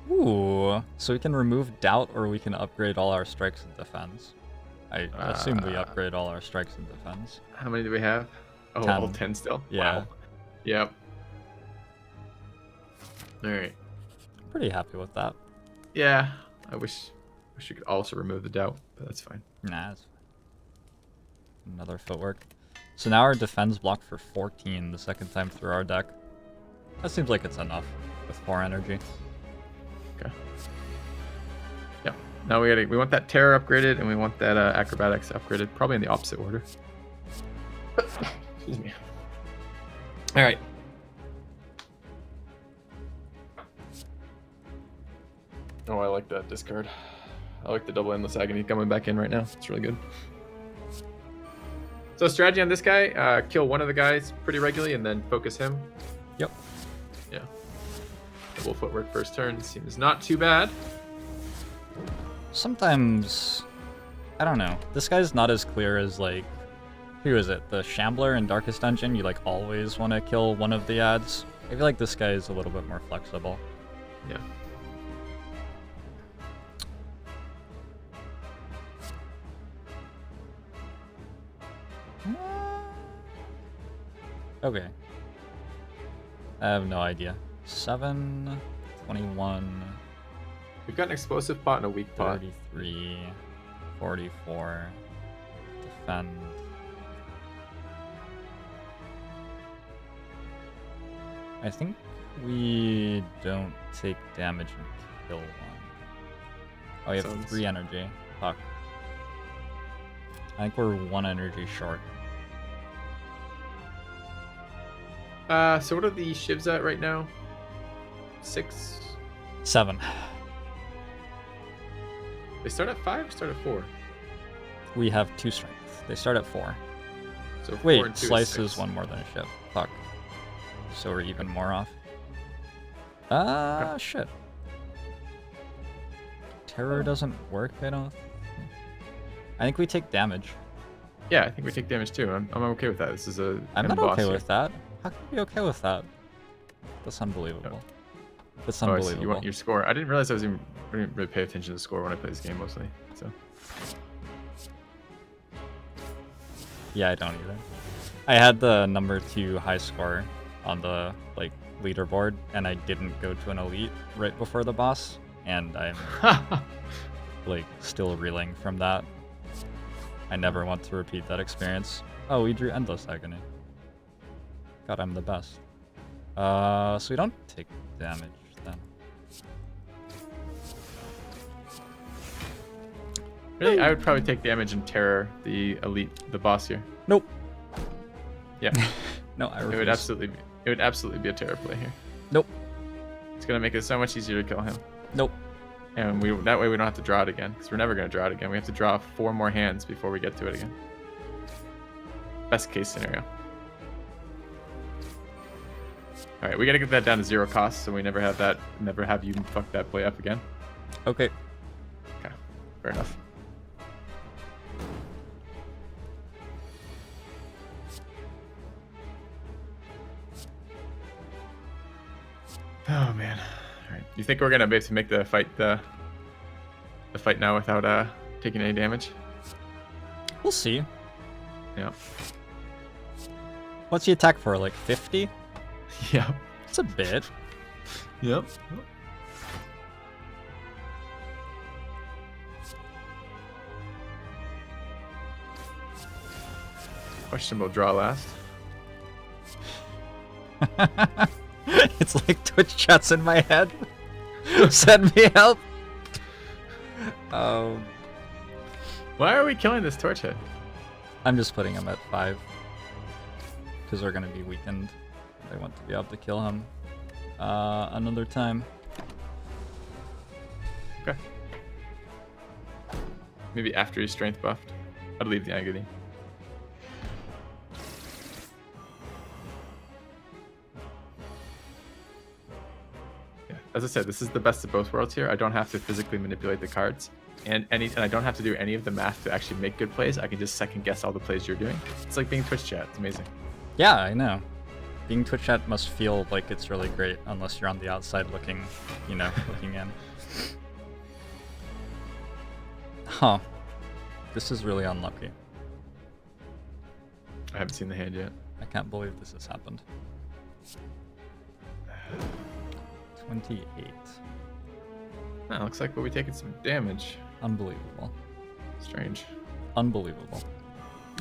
Ooh. So we can remove doubt, or we can upgrade all our strikes and defense. I assume we upgrade all our strikes and defense. How many do we have? Oh, 10. all 10 still? Yeah. Wow. Yep. Alright. Pretty happy with that. Yeah. I wish you could also remove the doubt, but that's fine. Nah, that's fine. Another footwork. So now our defense blocked for 14 the second time through our deck. That seems like it's enough with 4 energy. Okay. Yep. Now we want that terror upgraded, and we want that acrobatics upgraded, probably in the opposite order. Excuse me. All right. Oh, I like that discard. I like the double endless agony coming back in right now. It's really good. So strategy on this guy: kill one of the guys pretty regularly, and then focus him. Yep. Yeah. Double footwork first turn seems not too bad. Sometimes, I don't know. This guy's not as clear as, like, who is it? The Shambler in Darkest Dungeon? You, like, always want to kill one of the ads. I feel like this guy is a little bit more flexible. Yeah. Okay. I have no idea. 7, 21, We've got an explosive pot and a weak pot. 33, 44, defend. I think we don't take damage and kill one. Oh, we have Sounds- 3 energy. Fuck. I think we're 1 energy short. So what are the shivs at right now? 6? 7. They start at 5 or start at 4? We have 2 strength. They start at 4. So 4 Wait, and 2 slice is is 6. 1 more than a shiv. Fuck. So we're even more off. Shit. Terror doesn't work, I don't think. I think we take damage. Yeah, I think we take damage too. I'm okay with that. This is a I'm end not boss okay here. with that. How can you be okay with that? That's unbelievable. That's Oh, I see. unbelievable. You want your score. I didn't realize I didn't really pay attention to the score when I play this game mostly. So Yeah, I don't either. I had the number 2 high score on the leaderboard, and I didn't go to an elite right before the boss, and I'm still reeling from that. I never want to repeat that experience. Oh, we drew Endless Agony. God, I'm the best. So we don't take damage then. really, I would probably take damage and terror the elite, the boss here. Nope. Yeah, No, I refuse. it would absolutely be a terror play here. Nope. It's gonna make it so much easier to kill him. Nope. And that way we don't have to draw it again, because we're never going to draw it again. We have to draw 4 more hands before we get to it again. Best case scenario. All right, we got to get that down to 0 cost, so we never have you fuck that play up again. Okay. Okay, fair enough. Oh man. All right. You think we're gonna be able to make the fight now without taking any damage? We'll see. Yeah. What's the attack for? Like 50? Yep. It's a bit. Yep. Questionable draw last. It's like Twitch chats in my head. Send me help. Um, Why are we killing this torch head? I'm just putting him at 5 because we're gonna be weakened. I want to be able to kill him another time. Okay. Maybe after he's strength buffed. I'd leave the agony. Yeah, as I said, this is the best of both worlds here. I don't have to physically manipulate the cards, and I don't have to do any of the math to actually make good plays. I can just second guess all the plays you're doing. It's like being Twitch chat. It's amazing. Yeah, I know. Being Twitch chat must feel like it's really great unless you're on the outside looking, looking in. Huh. This is really unlucky. I haven't seen the hand yet. I can't believe this has happened. 28. Oh, looks like we'll be taking some damage. Unbelievable. Strange. Unbelievable.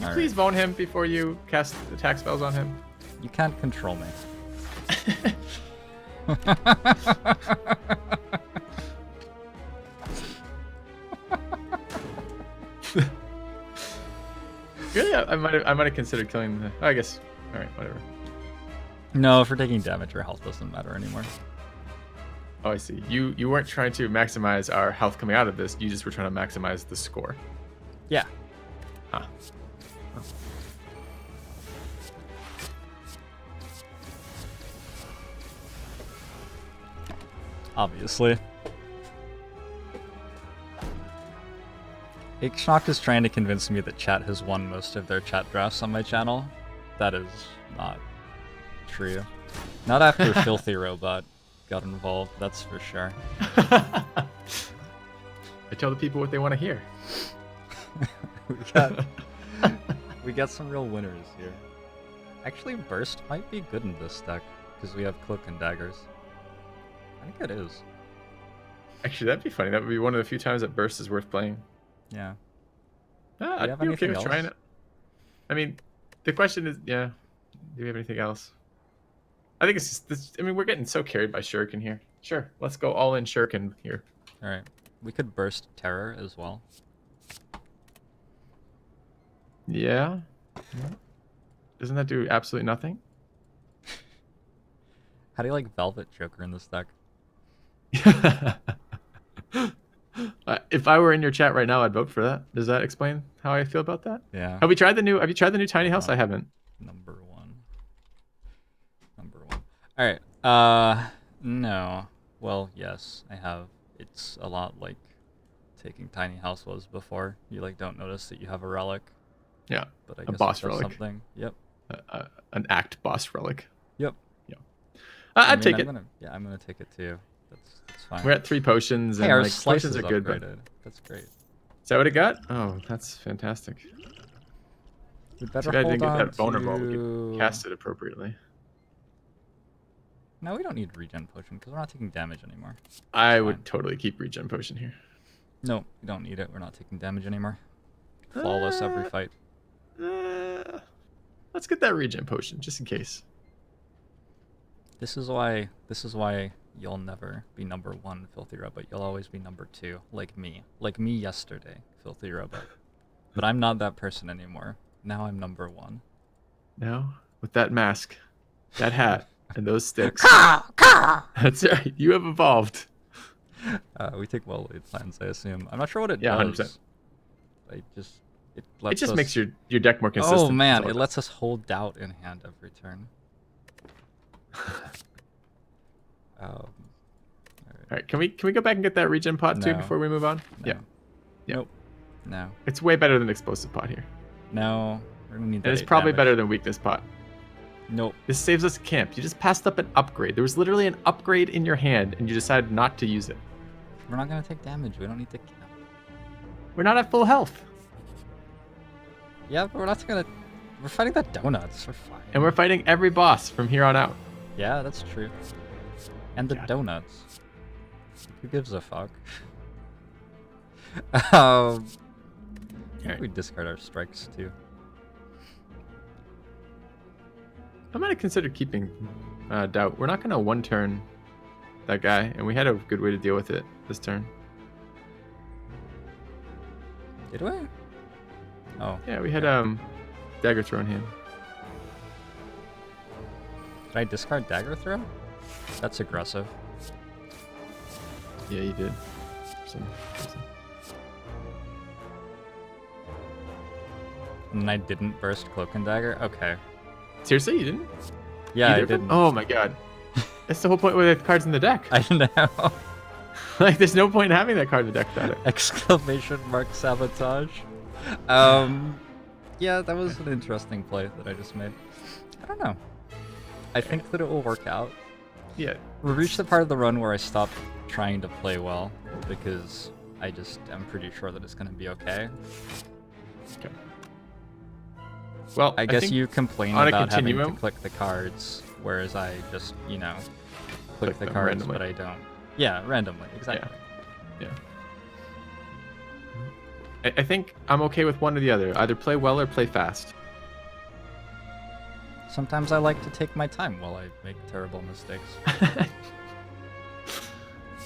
All Please bone him before you cast attack spells on him. You can't control me. Really? I might have considered killing the. I guess. All right, whatever. No, if we're taking damage, your health doesn't matter anymore. Oh, I see. You weren't trying to maximize our health coming out of this. You just were trying to maximize the score. Yeah. Huh. Obviously. Ikshnok is trying to convince me that chat has won most of their chat drafts on my channel. That is not true. Not after FilthyRobot got involved, that's for sure. I tell the people what they want to hear. we got some real winners here. Actually, Burst might be good in this deck because we have Cloak and Daggers. I think it is. Actually, that'd be funny. That would be one of the few times that Burst is worth playing. Yeah. I'd be okay with trying it. I mean, the question is, yeah, do we have anything else? I think it's just this. I mean, we're getting so carried by Shuriken here. Sure, let's go all in Shuriken here. All right, we could Burst Terror as well. Yeah. Doesn't that do absolutely nothing? How do you like Velvet Joker in this deck? If I were in your chat right now, I'd vote for that. Does that explain how I feel about that? Yeah. Have you tried the new tiny house? I haven't. Number one. All right. No. Well, yes, I have. It's a lot like taking tiny house was before. You like don't notice that you have a relic. Yeah. But I a guess boss it does relic. Something. Yep. An act boss relic. Yep. Yeah. I'd take it. I'm gonna take it too. That's fine. We're at 3 potions, and our like slices potions are good. But... That's great. Is that what it got? Oh, that's fantastic. We better I hold didn't on get that vulnerable. to... We could cast it appropriately. No, we don't need regen potion because we're not taking damage anymore. I would totally keep regen potion here. No, we don't need it. We're not taking damage anymore. Flawless every fight. Let's get that regen potion just in case. This is why you'll never be number 1, FilthyRobot. You'll always be number 2, like me. Like me yesterday, FilthyRobot. But I'm not that person anymore. Now I'm number 1. Now, with that mask, that hat, and those sticks. That's right. You have evolved. We take well-laid plans, I assume. I'm not sure what it Yeah, does. 100%. It just us... makes your deck more consistent. Oh man, it lets us hold doubt in hand every turn. All right, can we go back and get that regen pot too No. before we move on? No. Yeah. Nope. No. It's way better than explosive pot here. No. We're gonna need that. And it's 8 probably damage. better than weakness pot. Nope. This saves us camp. You just passed up an upgrade. There was literally an upgrade in your hand, and you decided not to use it. We're not gonna take damage. We don't need to camp. We're not at full health. Yeah, but we're not gonna. We're fighting the donuts. We're fine. And we're fighting every boss from here on out. Yeah, that's true. And the God. donuts. Who gives a fuck? We discard our strikes too. I might have considered keeping doubt. We're not going to one-turn that guy, and we had a good way to deal with it this turn. Did we? Oh. Yeah, we had dagger throw in hand. Did I discard dagger throw? That's aggressive. Yeah, you did. For some reason. And then I didn't burst cloak and dagger? Okay. Seriously, you didn't? Yeah, Either I of them? didn't. Oh my god. That's the whole point with the cards in the deck. I know. Like, there's no point in having that card in the deck without it. Exclamation mark sabotage. Yeah, that was an interesting play that I just made. I don't know. I think that it will work out. Yeah. We reached the part of the run where I stopped trying to play well because I just am pretty sure that it's going to be okay. Okay. Well, I guess think you complain on a about having to continuum- click the cards, whereas I just, click the them cards, randomly. but I don't. Yeah, randomly, exactly. Yeah. I think I'm okay with one or the other. Either play well or play fast. Sometimes I like to take my time while I make terrible mistakes.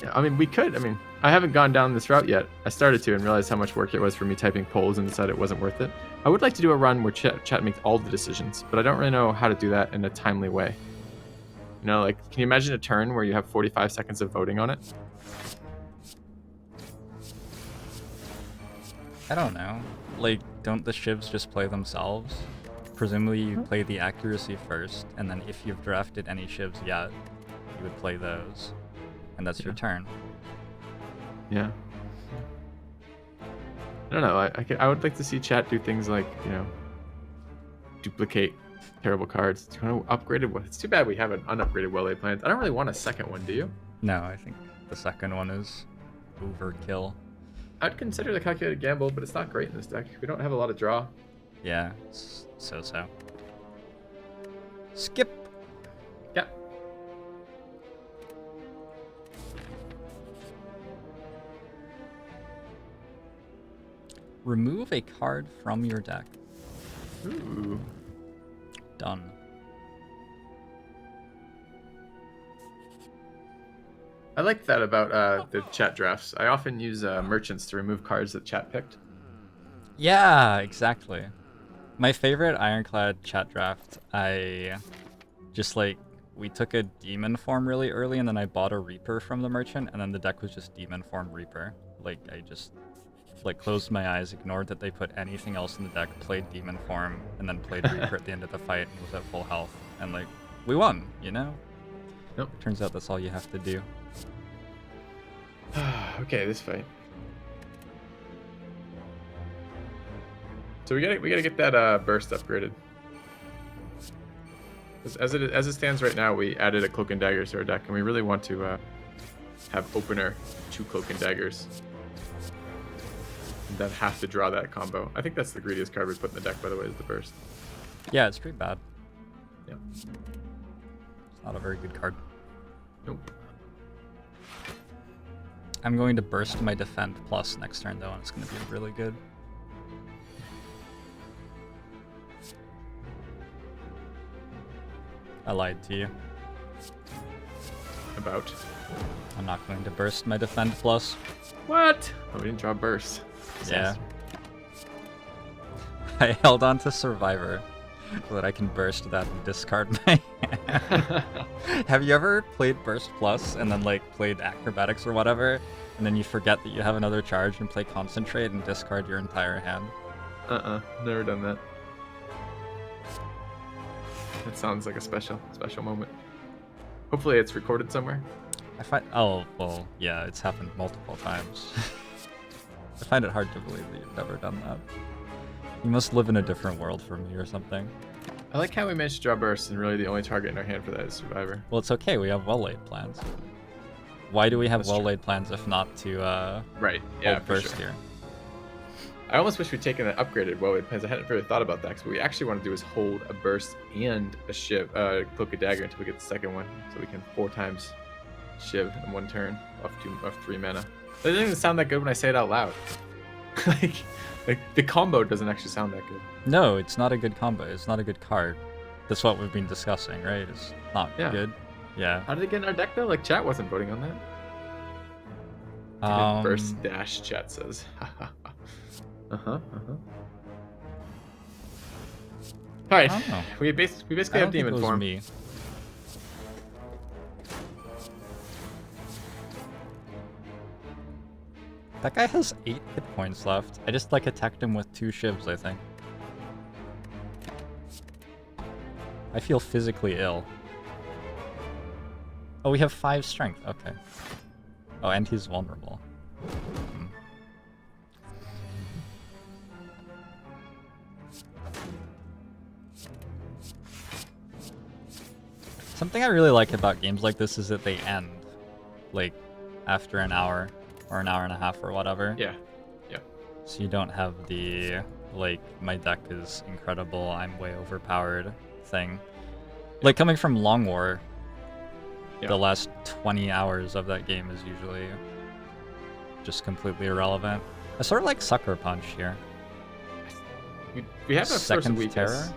Yeah, I mean, we could. I mean, I haven't gone down this route yet. I started to and realized how much work it was for me typing polls and decided it wasn't worth it. I would like to do a run where chat makes all the decisions, but I don't really know how to do that in a timely way. You know, like, can you imagine a turn where you have 45 seconds of voting on it? I don't know. Like, don't the shivs just play themselves? Presumably you play the accuracy first, and then if you've drafted any shivs yet, you would play those. And that's your turn. Yeah. I don't know. I would like to see chat do things like, duplicate terrible cards. Do you want to upgrade it? It's too bad we have an unupgraded well-laid plans. I don't really want a second one, do you? No, I think the second one is overkill. I'd consider the calculated gamble, but it's not great in this deck. We don't have a lot of draw. Yeah, it's so-so. Skip! Yeah. Remove a card from your deck. Ooh. Done. I like that about the chat drafts. I often use merchants to remove cards that chat picked. Yeah, exactly. My favorite Ironclad chat draft, we took a demon form really early, and then I bought a Reaper from the merchant, and then the deck was just demon form Reaper. Like, I just, closed my eyes, ignored that they put anything else in the deck, played demon form, and then played Reaper at the end of the fight, and was at full health. And, we won, you know? Nope. Turns out that's all you have to do. Okay, this fight. So we gotta get that burst upgraded. As it stands right now, we added a cloak and daggers to our deck, and we really want to have opener 2 cloak and daggers. And then have to draw that combo. I think that's the greediest card we put in the deck, by the way, is the burst. Yeah, it's pretty bad. Yeah. It's not a very good card. Nope. I'm going to burst my defend plus next turn, though, and it's going to be really good. I lied to you. About. I'm not going to burst my defend plus. What? Oh, we didn't draw burst. Yeah. I held on to Survivor so that I can burst that and discard my hand. Have you ever played Burst Plus and then played Acrobatics or whatever, and then you forget that you have another charge and play Concentrate and discard your entire hand? Never done that. That sounds like a special moment. Hopefully it's recorded somewhere. Oh, well, yeah, it's happened multiple times. I find it hard to believe that you've never done that. You must live in a different world from me or something. I like how we managed to draw burst, and really the only target in our hand for that is Survivor. Well, it's okay, we have well-laid plans. Why do we have That's well-laid plans if not to right? Yeah, hold for burst sure. here? I almost wish we'd taken that upgraded well-laid plans. I hadn't really thought about that, because what we actually want to do is hold a burst and a shiv, cloak a dagger until we get the second one, so we can 4 times shiv in 1 turn off 3 mana. That doesn't even sound that good when I say it out loud. like the combo doesn't actually sound that good. No, it's not a good combo. It's not a good card. That's what we've been discussing, right? It's not good. Yeah. How did it get in our deck though? Like, chat wasn't voting on that. Burst dash, chat says. All right, Oh. we basically I have don't think it demon was form. me. That guy has 8 hit points left. I just like attacked him with 2 shivs, I think. I feel physically ill. Oh, we have 5 strength. Okay. Oh, and he's vulnerable. Hmm. Something I really like about games like this is that they end, like, after an hour or an hour and a half or whatever. Yeah. Yeah. So you don't have the, like, my deck is incredible, I'm way overpowered thing. Like, coming from Long War, the last 20 hours of that game is usually just completely irrelevant. I sort of like Sucker Punch here. We have a source of Second weakness. Terror?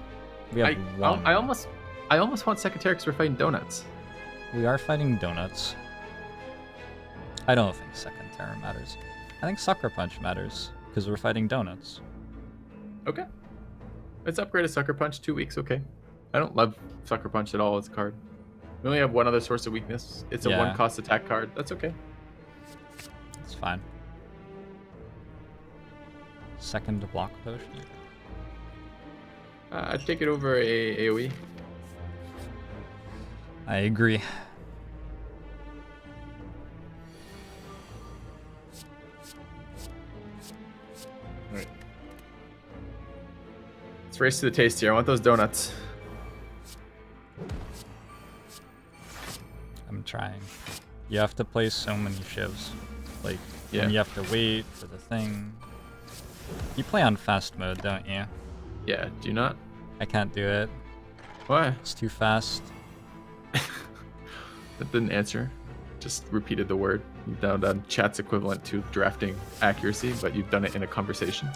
We have one. I almost want second terror because we're fighting donuts. We are fighting donuts. I don't think Second Terror matters. I think Sucker Punch matters, because we're fighting donuts. Okay. Let's upgrade a Sucker Punch 2 weeks, okay. I don't love Sucker Punch at all as a card. We only have one other source of weakness. It's a 1-cost attack card. That's okay. It's fine. Second block potion. I'd take it over a AoE. I agree. Alright. Let's race to the taste here. I want those donuts. I'm trying. You have to play so many shivs. Like, Yeah. and you have to wait for the thing. You play on fast mode, don't you? Yeah, do you not? I can't do it. Why? It's too fast. That didn't answer. Just repeated the word. You've now done chat's equivalent to drafting accuracy, but you've done it in a conversation.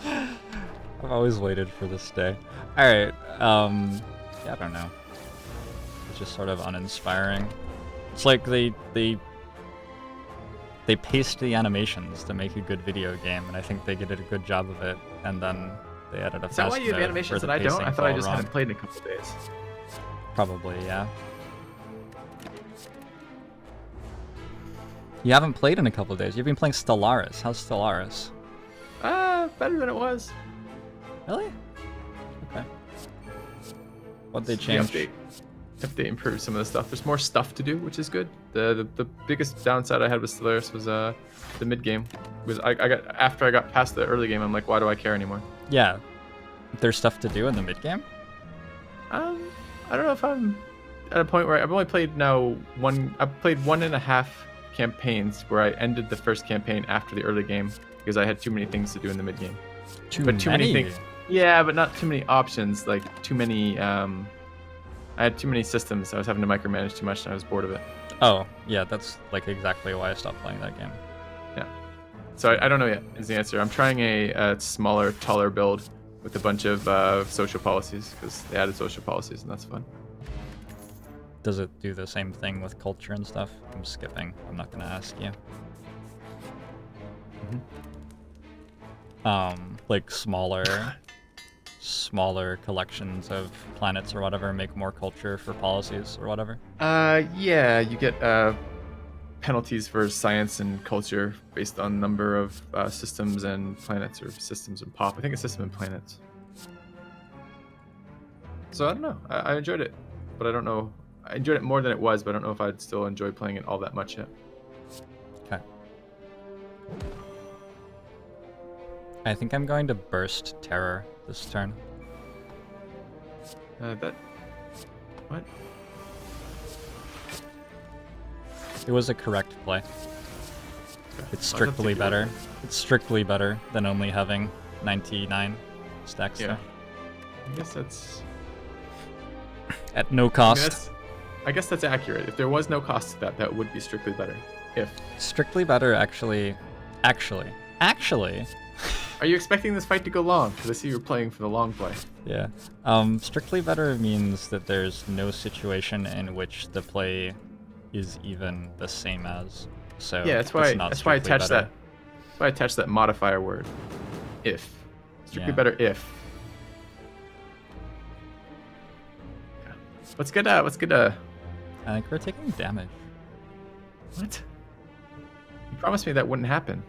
I've always waited for this day. Alright, yeah, I don't know. It's just sort of uninspiring. It's like they paced the animations to make a good video game, and I think they did a good job of it, and then they added a Is that fast why you have mode animations where that the I don't? pacing I thought I fell just wrong. hadn't played in a couple days. Probably, yeah. You haven't played in a couple days. You've been playing Stellaris. How's Stellaris? Better than it was. Really? Okay. What'd they The change? If they improve some of the stuff, there's more stuff to do, which is good. The biggest downside I had with Stellaris was the mid game. Was I got after I got past the early game, I'm like, why do I care anymore? Yeah. There's stuff to do in the mid game? I don't know if I'm at a point where I've only played now I've played 1.5 campaigns where I ended the first campaign after the early game because I had too many things to do in the mid game. Too Too many things. Yeah, but not too many options. Like too many. I had too many systems. I was having to micromanage too much, and I was bored of it. Oh, yeah, that's like exactly why I stopped playing that game. Yeah. So I don't know yet is the answer. I'm trying a smaller, taller build with a bunch of social policies because they added social policies, and that's fun. Does it do the same thing with culture and stuff? I'm skipping. I'm not gonna ask you. Like smaller collections of planets or whatever make more culture for policies or whatever. Yeah, you get penalties for science and culture based on number of systems and planets, or systems and pop. I think it's system and planets. So I don't know. I enjoyed it, but I don't know. I enjoyed it more than it was, but I don't know if I'd still enjoy playing it all that much yet. Okay. I think I'm going to burst Terror this turn. What? It was a correct play. Okay. It's I'll have to strictly do better. it. It's strictly better than only having 99 stacks Yeah. there. I guess that's. At no I, mean, cost. I guess that's accurate. If there was no cost to that, that would be strictly better. If. Strictly better, actually. Are you expecting this fight to go long? Because I see you're playing for the long play. Yeah. Strictly better means that there's no situation in which the play is even the same as. So Yeah, it's not that's why I strictly attached better. that. That's why I attached that modifier word. If. Strictly Yeah. better if. Yeah. What's good? What's good? I think we're taking damage. What? You promised me that wouldn't happen,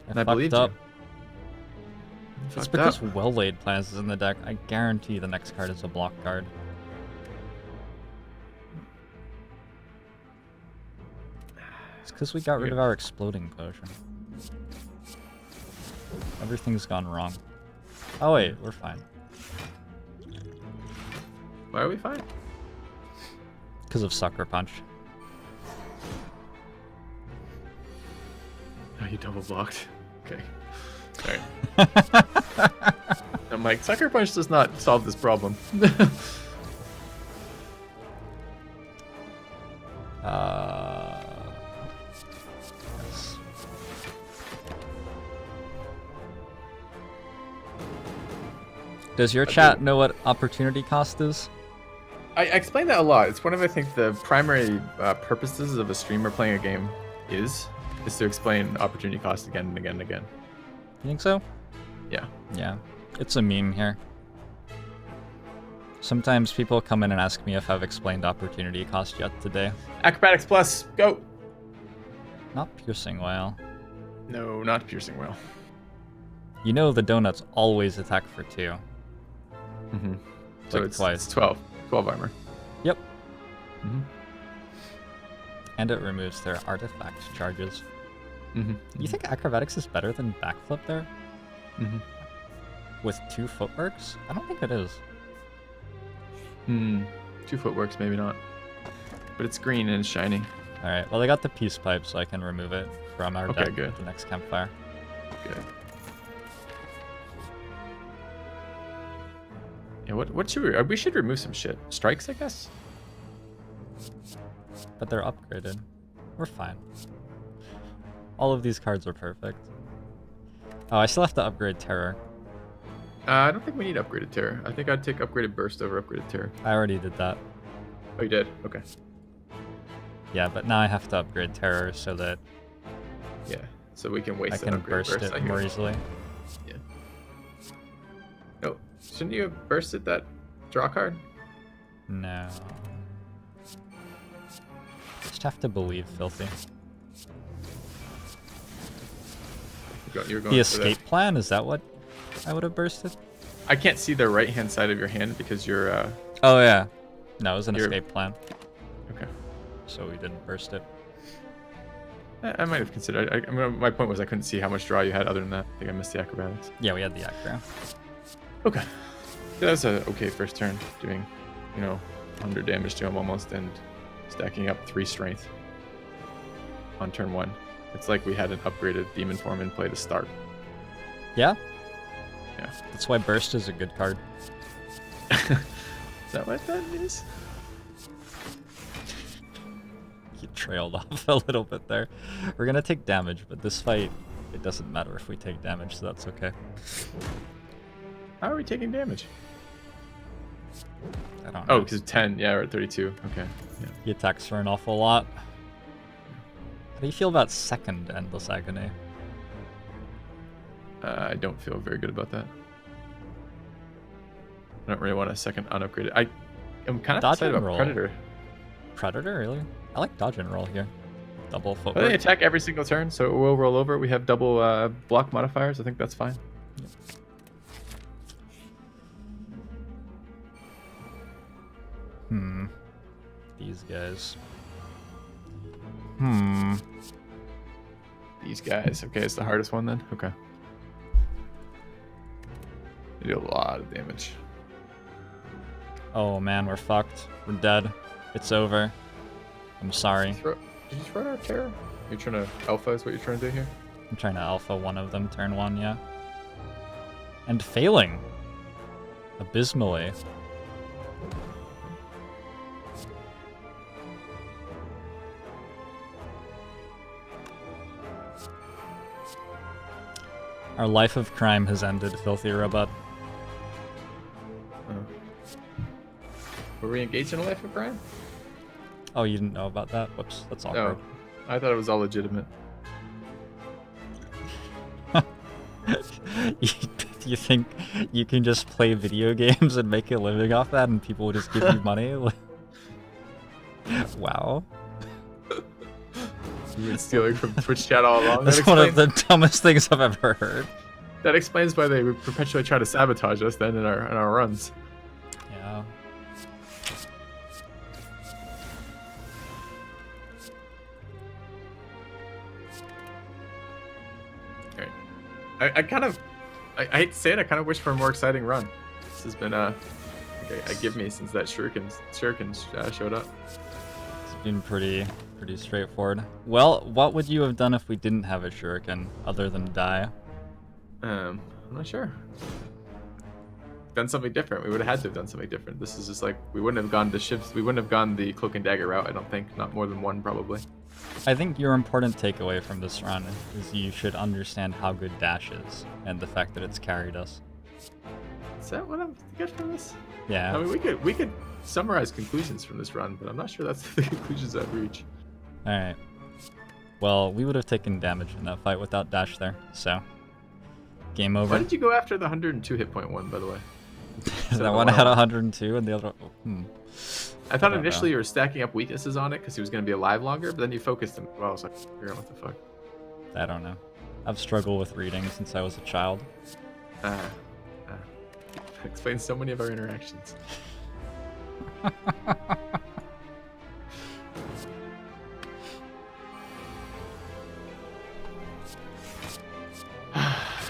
I and I fucked believed up. you. You It's fucked because up. well-laid plans is in the deck. I guarantee the next card is a block card. It's because we got rid Okay. of our exploding potion. Everything's gone wrong. Oh wait, we're fine. Why are we fine? Because of Sucker Punch. Oh, you double blocked. Okay. Alright. I'm like, Sucker Punch does not solve this problem. Yes. Does your chat know what opportunity cost is? I explain that a lot. It's one of, I think, the primary purposes of a streamer playing a game is to explain opportunity cost again and again and again. You think so? Yeah. Yeah. It's a meme here. Sometimes people come in and ask me if I've explained opportunity cost yet today. Acrobatics Plus, go! Not Piercing Whale. No, not Piercing Whale. You know the donuts always attack for 2. Mm-hmm. So Like it's twice. 12. 12 armor. Yep. Mm-hmm. And it removes their artifact charges. Mm-hmm. You think Acrobatics is better than Backflip there? Mm-hmm. With 2 footworks? I don't think it is. 2 footworks, maybe not. But it's green and it's shiny. Alright, well I got the peace pipe so I can remove it from our Okay, deck good. at the next campfire. Good. Yeah, what should we should remove some shit. Strikes, I guess? But they're upgraded. We're fine. All of these cards are perfect. Oh, I still have to upgrade Terror. I don't think we need upgraded terror. I think I'd take upgraded burst over upgraded terror. I already did that. Oh, you did? Okay. Yeah, but now I have to upgrade Terror so that Yeah. So we can waste I that can upgraded burst burst. I it hear more you. easily. Yeah. No, shouldn't you have bursted that draw card? No. Just have to believe, Filthy. You're going The for escape plan, is that what I would have bursted? I can't see the right hand side of your hand because you're Oh yeah. No, it was an You're- escape plan, okay. so we didn't burst it. I might have considered. I mean, my point was I couldn't see how much draw you had. Other than that, I think I missed the acrobatics. Yeah, we had the acro. Okay. That was a okay first turn, doing 100 damage to him almost, and stacking up 3 strength on turn 1. It's like we had an upgraded demon form in play to start. Yeah? Yeah. That's why burst is a good card. Is that what that is? You trailed off a little bit there. We're gonna take damage, but this fight, it doesn't matter if we take damage, so that's okay. How are we taking damage? I don't know. Oh, because 10. Yeah, we're at 32. Okay. Yeah. He attacks for an awful lot. How do you feel about second Endless Agony? I don't feel very good about that. I don't really want a second unupgraded. I'm kind of Dodge excited and about roll. Predator. Predator, really? I like dodge and roll here. Double They footwork. attack every single turn, so it will roll over. We have double block modifiers. I think that's fine. These guys. These guys. Okay, it's the hardest one then. Okay. They do a lot of damage. Oh man, we're fucked. We're dead. It's over. I'm sorry. Did you throw out terror? You're trying to alpha is what you're trying to do here? I'm trying to alpha one of them turn 1, yeah. And failing. Abysmally. Our life of crime has ended, Filthy Robot. Oh. Were we engaged in a life of crime? Oh, you didn't know about that? Whoops, that's awkward. I thought it was all legitimate. You think you can just play video games and make a living off that and people will just give you money? Wow. You've been stealing from Twitch chat all along. That's one of the dumbest things I've ever heard. That explains why they perpetually try to sabotage us then in our runs. Yeah. Alright. I hate to say it, I kind of wish for a more exciting run. This has been a give me since that shuriken showed up. It's been pretty straightforward. Well, what would you have done if we didn't have a shuriken other than die? I'm not sure. Done something different. We would have had to have done something different. This is just like we wouldn't have gone the shifts. We wouldn't have gone the cloak and dagger route. I don't think. Not more than one, probably. I think your important takeaway from this run is you should understand how good dash is and the fact that it's carried us. Is that what I'm get from this? Yeah. I mean, we could summarize conclusions from this run, but I'm not sure that's the conclusions I've reached. All right. Well, we would have taken damage in that fight without dash there, so game over. Why did you go after the 102 hit point one, by the way? That one had 102 and the other. I thought initially you were stacking up weaknesses on it because he was going to be alive longer, but then you focused him. Well, I was like, what the fuck? I don't know. I've struggled with reading since I was a child. Explains so many of our interactions.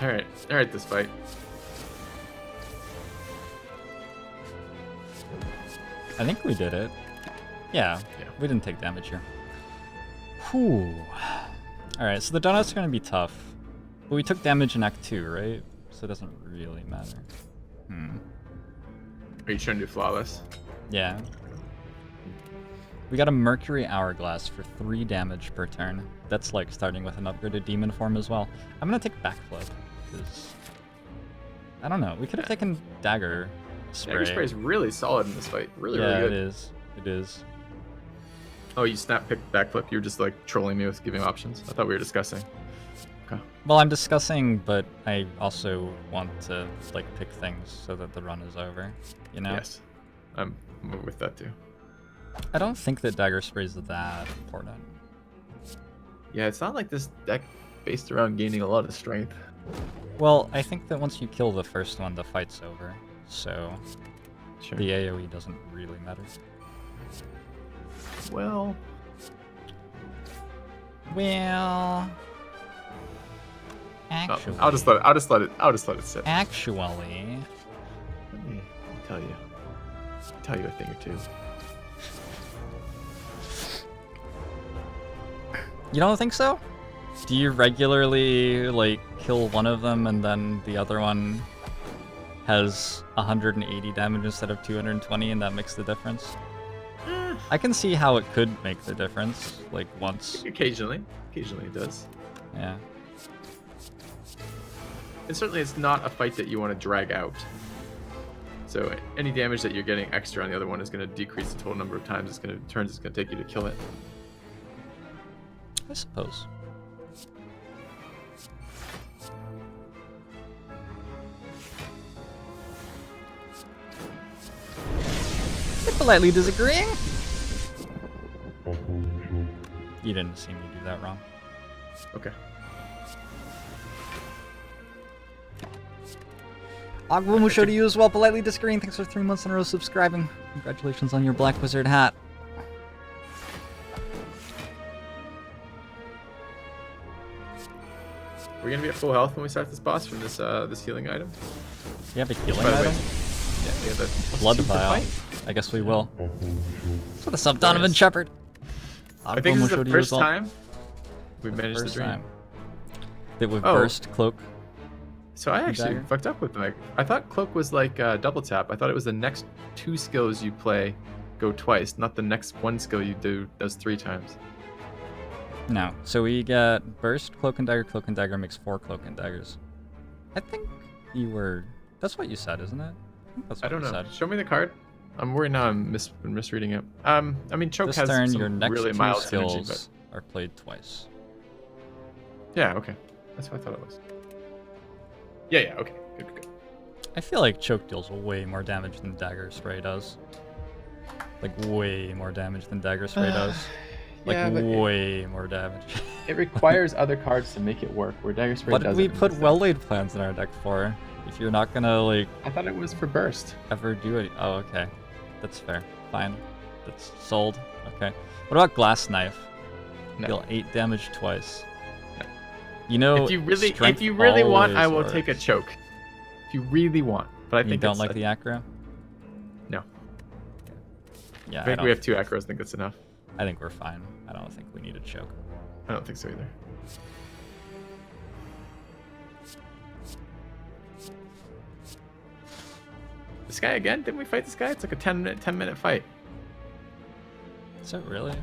All right, this fight. I think we did it. Yeah, we didn't take damage here. Whew. Alright, so the donuts are going to be tough. But we took damage in Act 2, right? So it doesn't really matter. Are you trying to do flawless? Yeah. We got a Mercury Hourglass for 3 damage per turn. That's like starting with an upgraded demon form as well. I'm going to take Backflip, because I don't know. We could have taken Dagger Spray. Dagger Spray is really solid in this fight. Really good. Yeah, it is. It is. Oh, you snap picked backflip. You're just like trolling me with giving options. I thought we were discussing. Okay. Well, I'm discussing, but I also want to like pick things so that the run is over. You know? Yes. I'm with that too. I don't think that Dagger Spray is that important. Yeah, it's not like this deck based around gaining a lot of strength. Well, I think that once you kill the first one, the fight's over. So Sure. the AoE doesn't really matter. Well, actually, I'll just let it sit. Actually, Let me tell you a thing or two. you don't think so? Do you regularly like kill one of them and then the other one has 180 damage instead of 220 and that makes the difference? I can see how it could make the difference, like once. Occasionally it does. Yeah. And certainly it's not a fight that you want to drag out. So any damage that you're getting extra on the other one is going to decrease the total number of times it's going to take you to kill it. I suppose. You're politely disagreeing? You didn't see me do that wrong. Okay. Agwamusho to you as well, politely disagreeing. Thanks for 3 months in a row subscribing. Congratulations on your Black Wizard hat. We're gonna be at full health when we start this boss from this this healing item. You have a healing By the way, item? yeah, we have a Blood super vial. fight. I guess we will. What's up, Donovan Yes. Shepard? I think this is Agwamusho the to you as first well. time we managed the First dream. time that we've Oh. burst cloak. So I actually Dagger. fucked up with like I thought cloak was like double tap. I thought it was the next 2 skills you play go twice, not the next 1 skill you do does 3 times. No. So we get burst, cloak and dagger makes 4 cloak and daggers. I think you were. That's what you said, isn't it? think that's I what don't you know. said. Show me the card. I'm worried now. I'm misreading it. I mean, choke This has turn, some your next really 2 mild skills synergy, but are played twice. Yeah, okay. That's what I thought it was. Yeah, okay. Good. I feel like choke deals way more damage than dagger spray does. Like way more damage than dagger spray does. Like yeah, but way more damage. it requires other cards to make it work, where dagger spray What did doesn't. we put well-laid plans in our deck for? If you're not gonna like I thought it was for burst. ever do it. Oh, okay. That's fair. Fine. That's sold. Okay. What about glass knife? No. Deal 8 damage twice. No. You know, If you really strength want, I will always take a works. choke. If you really want, but I You think don't it's like the acro? No. Yeah, I think we have 2 acros. I think that's enough. I think we're fine. I don't think we need a choke. I don't think so either. This guy again? Didn't we fight this guy? It's like a 10-minute fight. Is it really?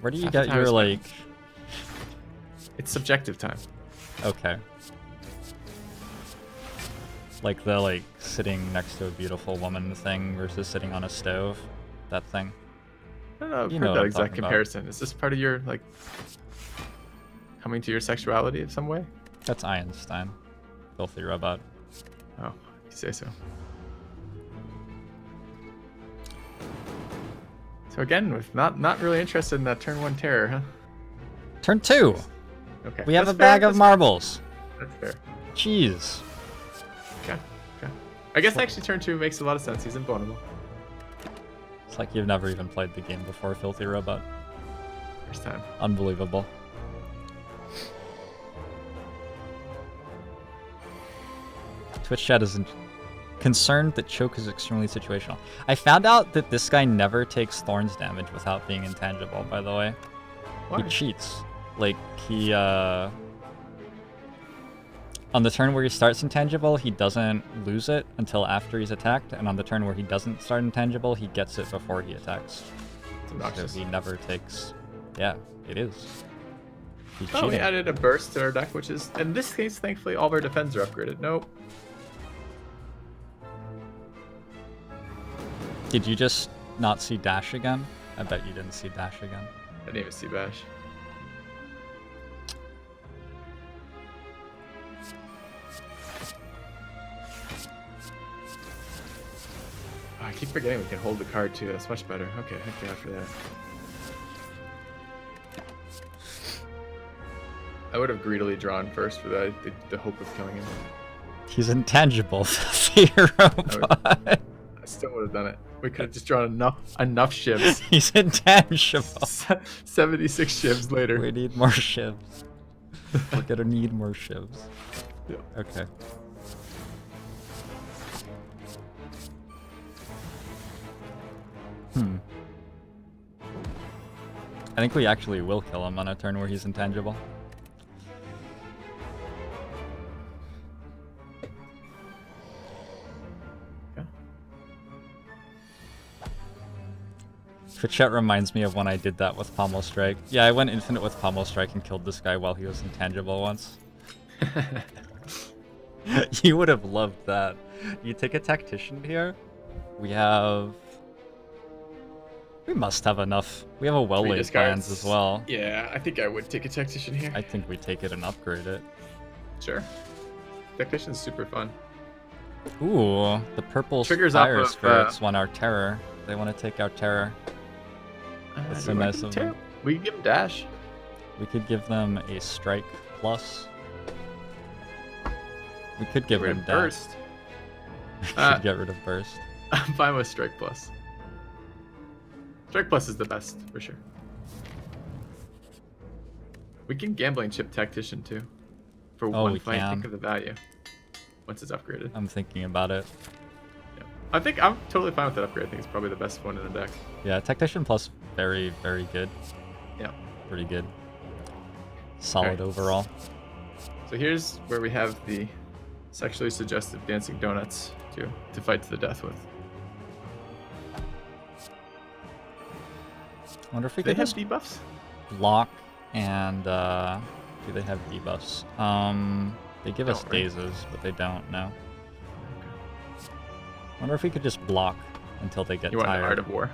Where do you Half the get time your is fine. like? It's subjective time. Okay. Like the like sitting next to a beautiful woman thing versus sitting on a stove, that thing. I don't know. I've You heard know what that I'm exact talking about. comparison. Is this part of your like coming to your sexuality in some way? That's Einstein. Filthy robot. Oh, you say so. So again, with not really interested in that turn 1 terror, huh? Turn 2. Okay. We have That's a bag fair, of marbles. That's fair. Jeez. Okay. I guess actually turn 2 makes a lot of sense. He's invulnerable. It's like you've never even played the game before, Filthy Robot. First time. Unbelievable. Twitch chat isn't concerned that choke is extremely situational. I found out that this guy never takes thorns damage without being intangible, by the way. Why? He cheats. Like, he, on the turn where he starts intangible, he doesn't lose it until after he's attacked, and on the turn where he doesn't start intangible, he gets it before he attacks. It's obnoxious. So he never takes... Yeah, it is. He's Oh, we cheating. added a burst to our deck, which is, in this case, thankfully, all of our defense are upgraded. Nope. Did you just not see dash again? I bet you didn't see dash again. I didn't even see bash. Oh, I keep forgetting we can hold the card too. That's much better. Okay, heck yeah for that. I would have greedily drawn first for the hope of killing him. He's intangible, Filthy Robot. I still would have done it. We could have just drawn enough shivs. He's intangible. 76 shivs later. We need more shivs. We're gonna need more shivs. Yeah. Okay. I think we actually will kill him on a turn where he's intangible. Yeah. Chat reminds me of when I did that with Pommel Strike. Yeah, I went infinite with Pommel Strike and killed this guy while he was intangible once. You would have loved that. You take a tactician here. We must have enough. We have a well-laid discards. plans as well. Yeah, I think I would take a tactician here. I think we take it and upgrade it. Sure. Tactician's super fun. Ooh, the purple Triggers Spire off of, spirits want our terror. They want to take our terror. That's so do I nice give of two? them. We can give him dash. We could give them a strike plus. We could give Get rid them of dash. burst. We could get rid of burst. I'm fine with strike plus. Strike plus is the best for sure. We can gambling chip tactician too. For Oh, one we fight, can. think of the value. Once it's upgraded. I'm thinking about it. Yeah. I think I'm totally fine with that upgrade. I think it's probably the best one in the deck. Yeah, Tactician Plus, very, very good. Yeah. Pretty good. Solid Alright. overall. So here's where we have the sexually suggestive dancing donuts to fight to the death with. I wonder if we Do they could have just debuffs? block and, do they have debuffs? They give us Don't, right? dazes, but they don't, no. I wonder if we could just block until they get You want tired. an Art of War?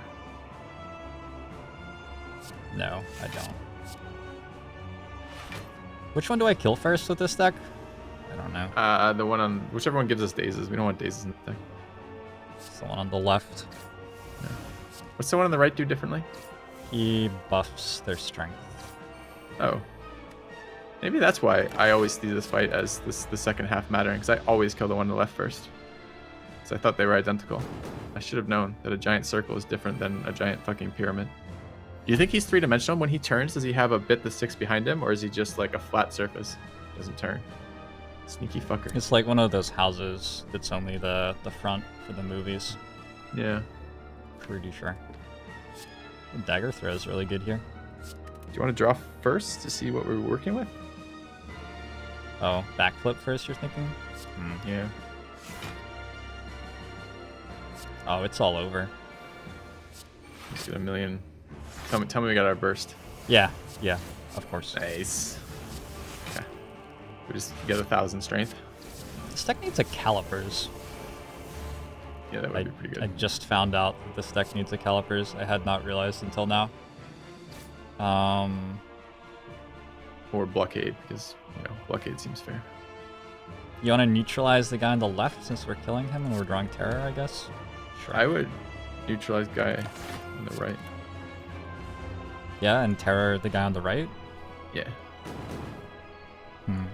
No, I don't. Which one do I kill first with this deck? I don't know. The one on whichever one gives us dazes. We don't want dazes in the deck. It's the one on the left. Yeah. What's the one on the right do differently? He buffs their strength. Oh. Maybe that's why I always see this fight as the second half mattering, because I always kill the one on the left first. So I thought they were identical. I should have known that a giant circle is different than a giant fucking pyramid. Do you think he's three-dimensional when he turns? Does he have a bit that sticks behind him, or is he just like a flat surface? Doesn't turn. Sneaky fucker. It's like one of those houses that's only the front for the movies. Yeah. Pretty sure. The dagger throw is really good here. Do you want to draw first to see what we're working with? Oh, backflip first, you're thinking? Yeah. Oh, it's all over. Let's get a million. Tell me we got our burst. Yeah, of course. Nice. Okay. We just get 1,000 strength. This deck needs a calipers. Yeah, that would be pretty good. I just found out that this deck needs a calipers. I had not realized until now. Or blockade, because blockade seems fair. You want to neutralize the guy on the left since we're killing him and we're drawing terror, I guess? Sure. I would neutralize guy on the right. Yeah, and terror the guy on the right? Yeah.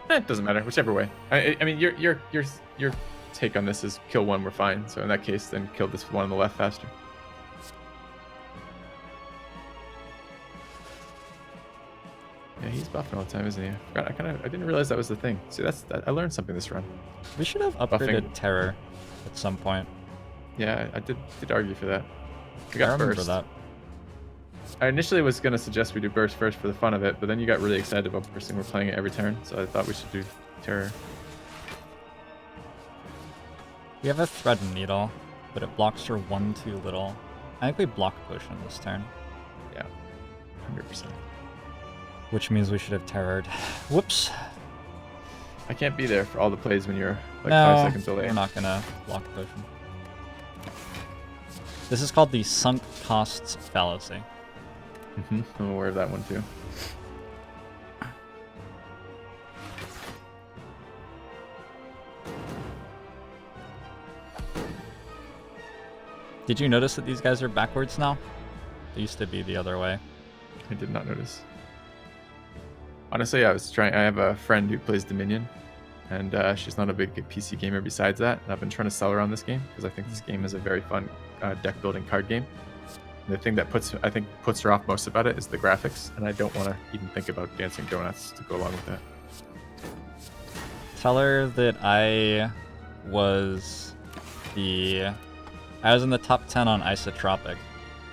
It doesn't matter, whichever way. I mean, your take on this is kill one, we're fine. So in that case, then kill this one on the left faster. Yeah, he's buffing all the time, isn't he? I didn't realize that was the thing. See, I learned something this run. We should have upgraded terror at some point. Yeah, I did argue for that. We I got remember burst. that. I initially was going to suggest we do burst first for the fun of it, but then you got really excited about bursting. We're playing it every turn, so I thought we should do terror. We have a thread needle, but it blocks her one too little. I think we block potion this turn. Yeah, 100%. Which means we should have terrored. Whoops. I can't be there for all the plays when you're like No, 5 seconds away. we're not gonna block potion. This is called the sunk costs fallacy. I'm aware of that one too. Did you notice that these guys are backwards now? They used to be the other way. I did not notice. Honestly, I have a friend who plays Dominion, and she's not a big PC gamer besides that. And I've been trying to sell her on this game because I think this game is a very fun deck building card game. And the thing that puts her off most about it is the graphics, and I don't want to even think about dancing donuts to go along with that. Tell her that I was in the top 10 on Isotropic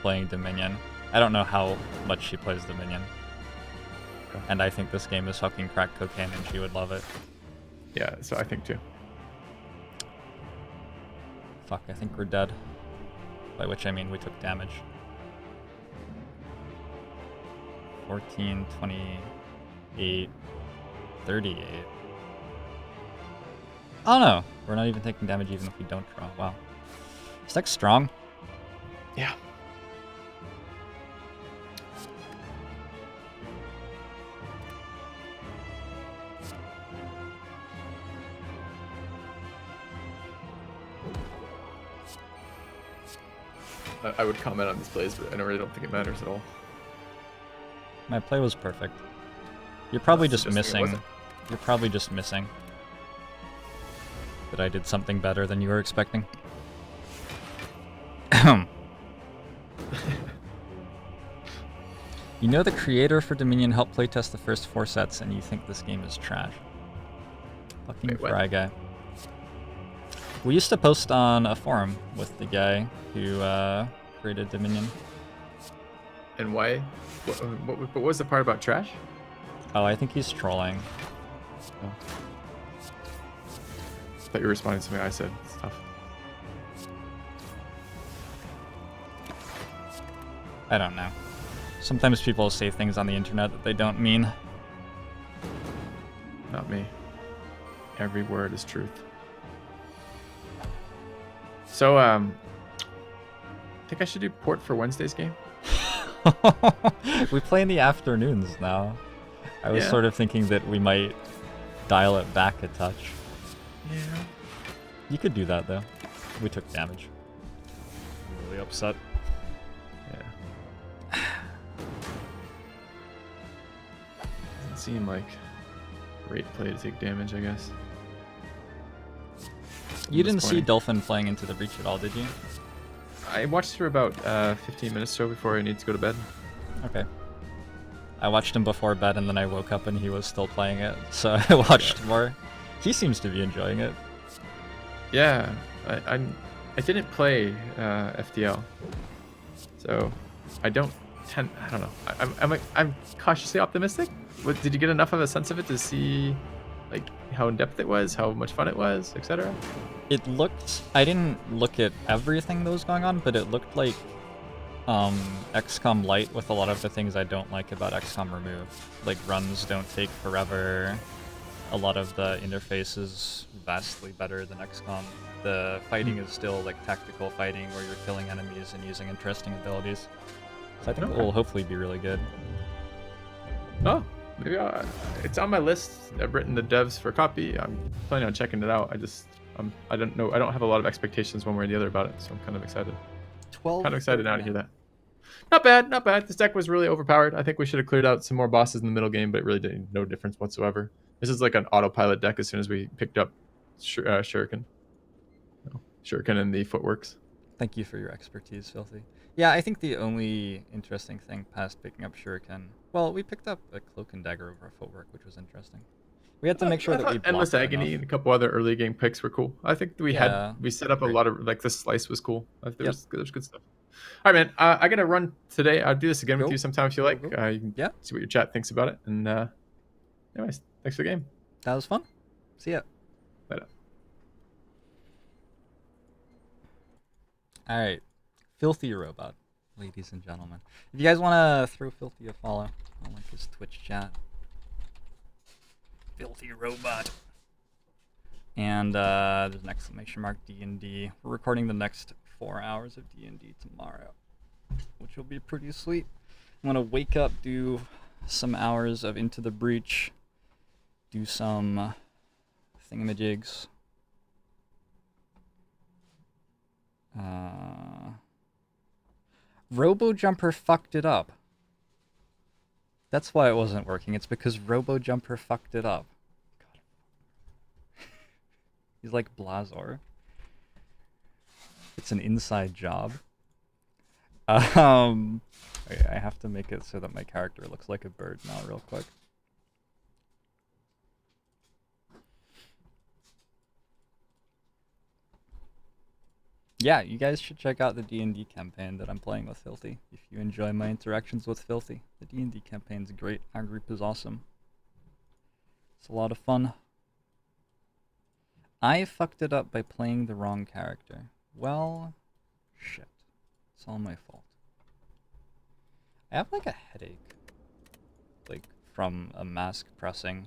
playing Dominion. I don't know how much she plays Dominion. Okay. And I think this game is fucking crack cocaine and she would love it. Yeah, so I think too. Fuck, I think we're dead. By which I mean we took damage. 14, 28, 38. Oh no, we're not even taking damage even if we don't draw. Wow. This deck's strong. Yeah. I would comment on these plays, but I really don't think it matters at all. My play was perfect. You're probably That's just suggesting it missing. You're probably just missing that I did something better than you were expecting. You know the creator for Dominion helped playtest the first 4 sets and you think this game is trash. Fucking Wait, what? fry guy. We used to post on a forum with the guy who created Dominion. And why? What was the part about trash? Oh, I think he's trolling. Oh. I thought you were responding to something I said. It's tough. I don't know. Sometimes people say things on the internet that they don't mean. Not me. Every word is truth. So, I think I should do port for Wednesday's game. We play in the afternoons now. I was Yeah. sort of thinking that we might dial it back a touch. Yeah. You could do that though. We took damage. I'm really upset. Yeah. Doesn't seem like great play to take damage, I guess. You didn't see Disappointing. Dolphin playing into the breach at all, did you? I watched for about 15 minutes or so before I need to go to bed. Okay. I watched him before bed and then I woke up and he was still playing it, so I watched more. He seems to be enjoying it. Yeah, I didn't play FTL, so I don't know. I'm cautiously optimistic. Did you get enough of a sense of it to see, like, how in depth it was, how much fun it was, etc.? It looked... I didn't look at everything that was going on, but it looked like XCOM Lite with a lot of the things I don't like about XCOM removed. Like, runs don't take forever. A lot of the interface is vastly better than XCOM. The fighting is still like tactical fighting where you're killing enemies and using interesting abilities. So I think it will hopefully be really good. Oh, maybe it's on my list. I've written the devs for a copy. I'm planning on checking it out. I don't know. I don't have a lot of expectations one way or the other about it, so I'm kind of excited. 12. Kind of excited now to hear that. Not bad, not bad. This deck was really overpowered. I think we should have cleared out some more bosses in the middle game, but it really did no difference whatsoever. This is like an autopilot deck as soon as we picked up Shuriken. No, Shuriken and the footworks. Thank you for your expertise, Filthy. Yeah, I think the only interesting thing past picking up Shuriken... Well, we picked up a Cloak and Dagger over a Footwork, which was interesting. We had to make sure that we blocked Endless Agony enough. and a couple other early game picks were cool. I think we set up a lot of, like, the slice was cool. There's good stuff. All right, man. I gotta run today. I'll do this again with you sometime if you like. You can see what your chat thinks about it. And anyways, thanks for the game. That was fun. See ya. Later. All right, FilthyRobot, ladies and gentlemen. If you guys want to throw Filthy a follow, I like his Twitch chat. FilthyRobot. And there's an exclamation mark D&D. We're recording the next 4 hours of D&D tomorrow, which will be pretty sweet. I'm gonna wake up, do some hours of Into the Breach, do some thingamajigs. RoboJumper fucked it up. That's why it wasn't working. It's because RoboJumper fucked it up. God. He's like Blazor. It's an inside job. Okay, I have to make it so that my character looks like a bird now real quick. Yeah, you guys should check out the D&D campaign that I'm playing with Filthy. If you enjoy my interactions with Filthy, the D&D campaign's great. Our group is awesome. It's a lot of fun. I fucked it up by playing the wrong character. Well, shit. It's all my fault. I have like a headache. Like from a mask pressing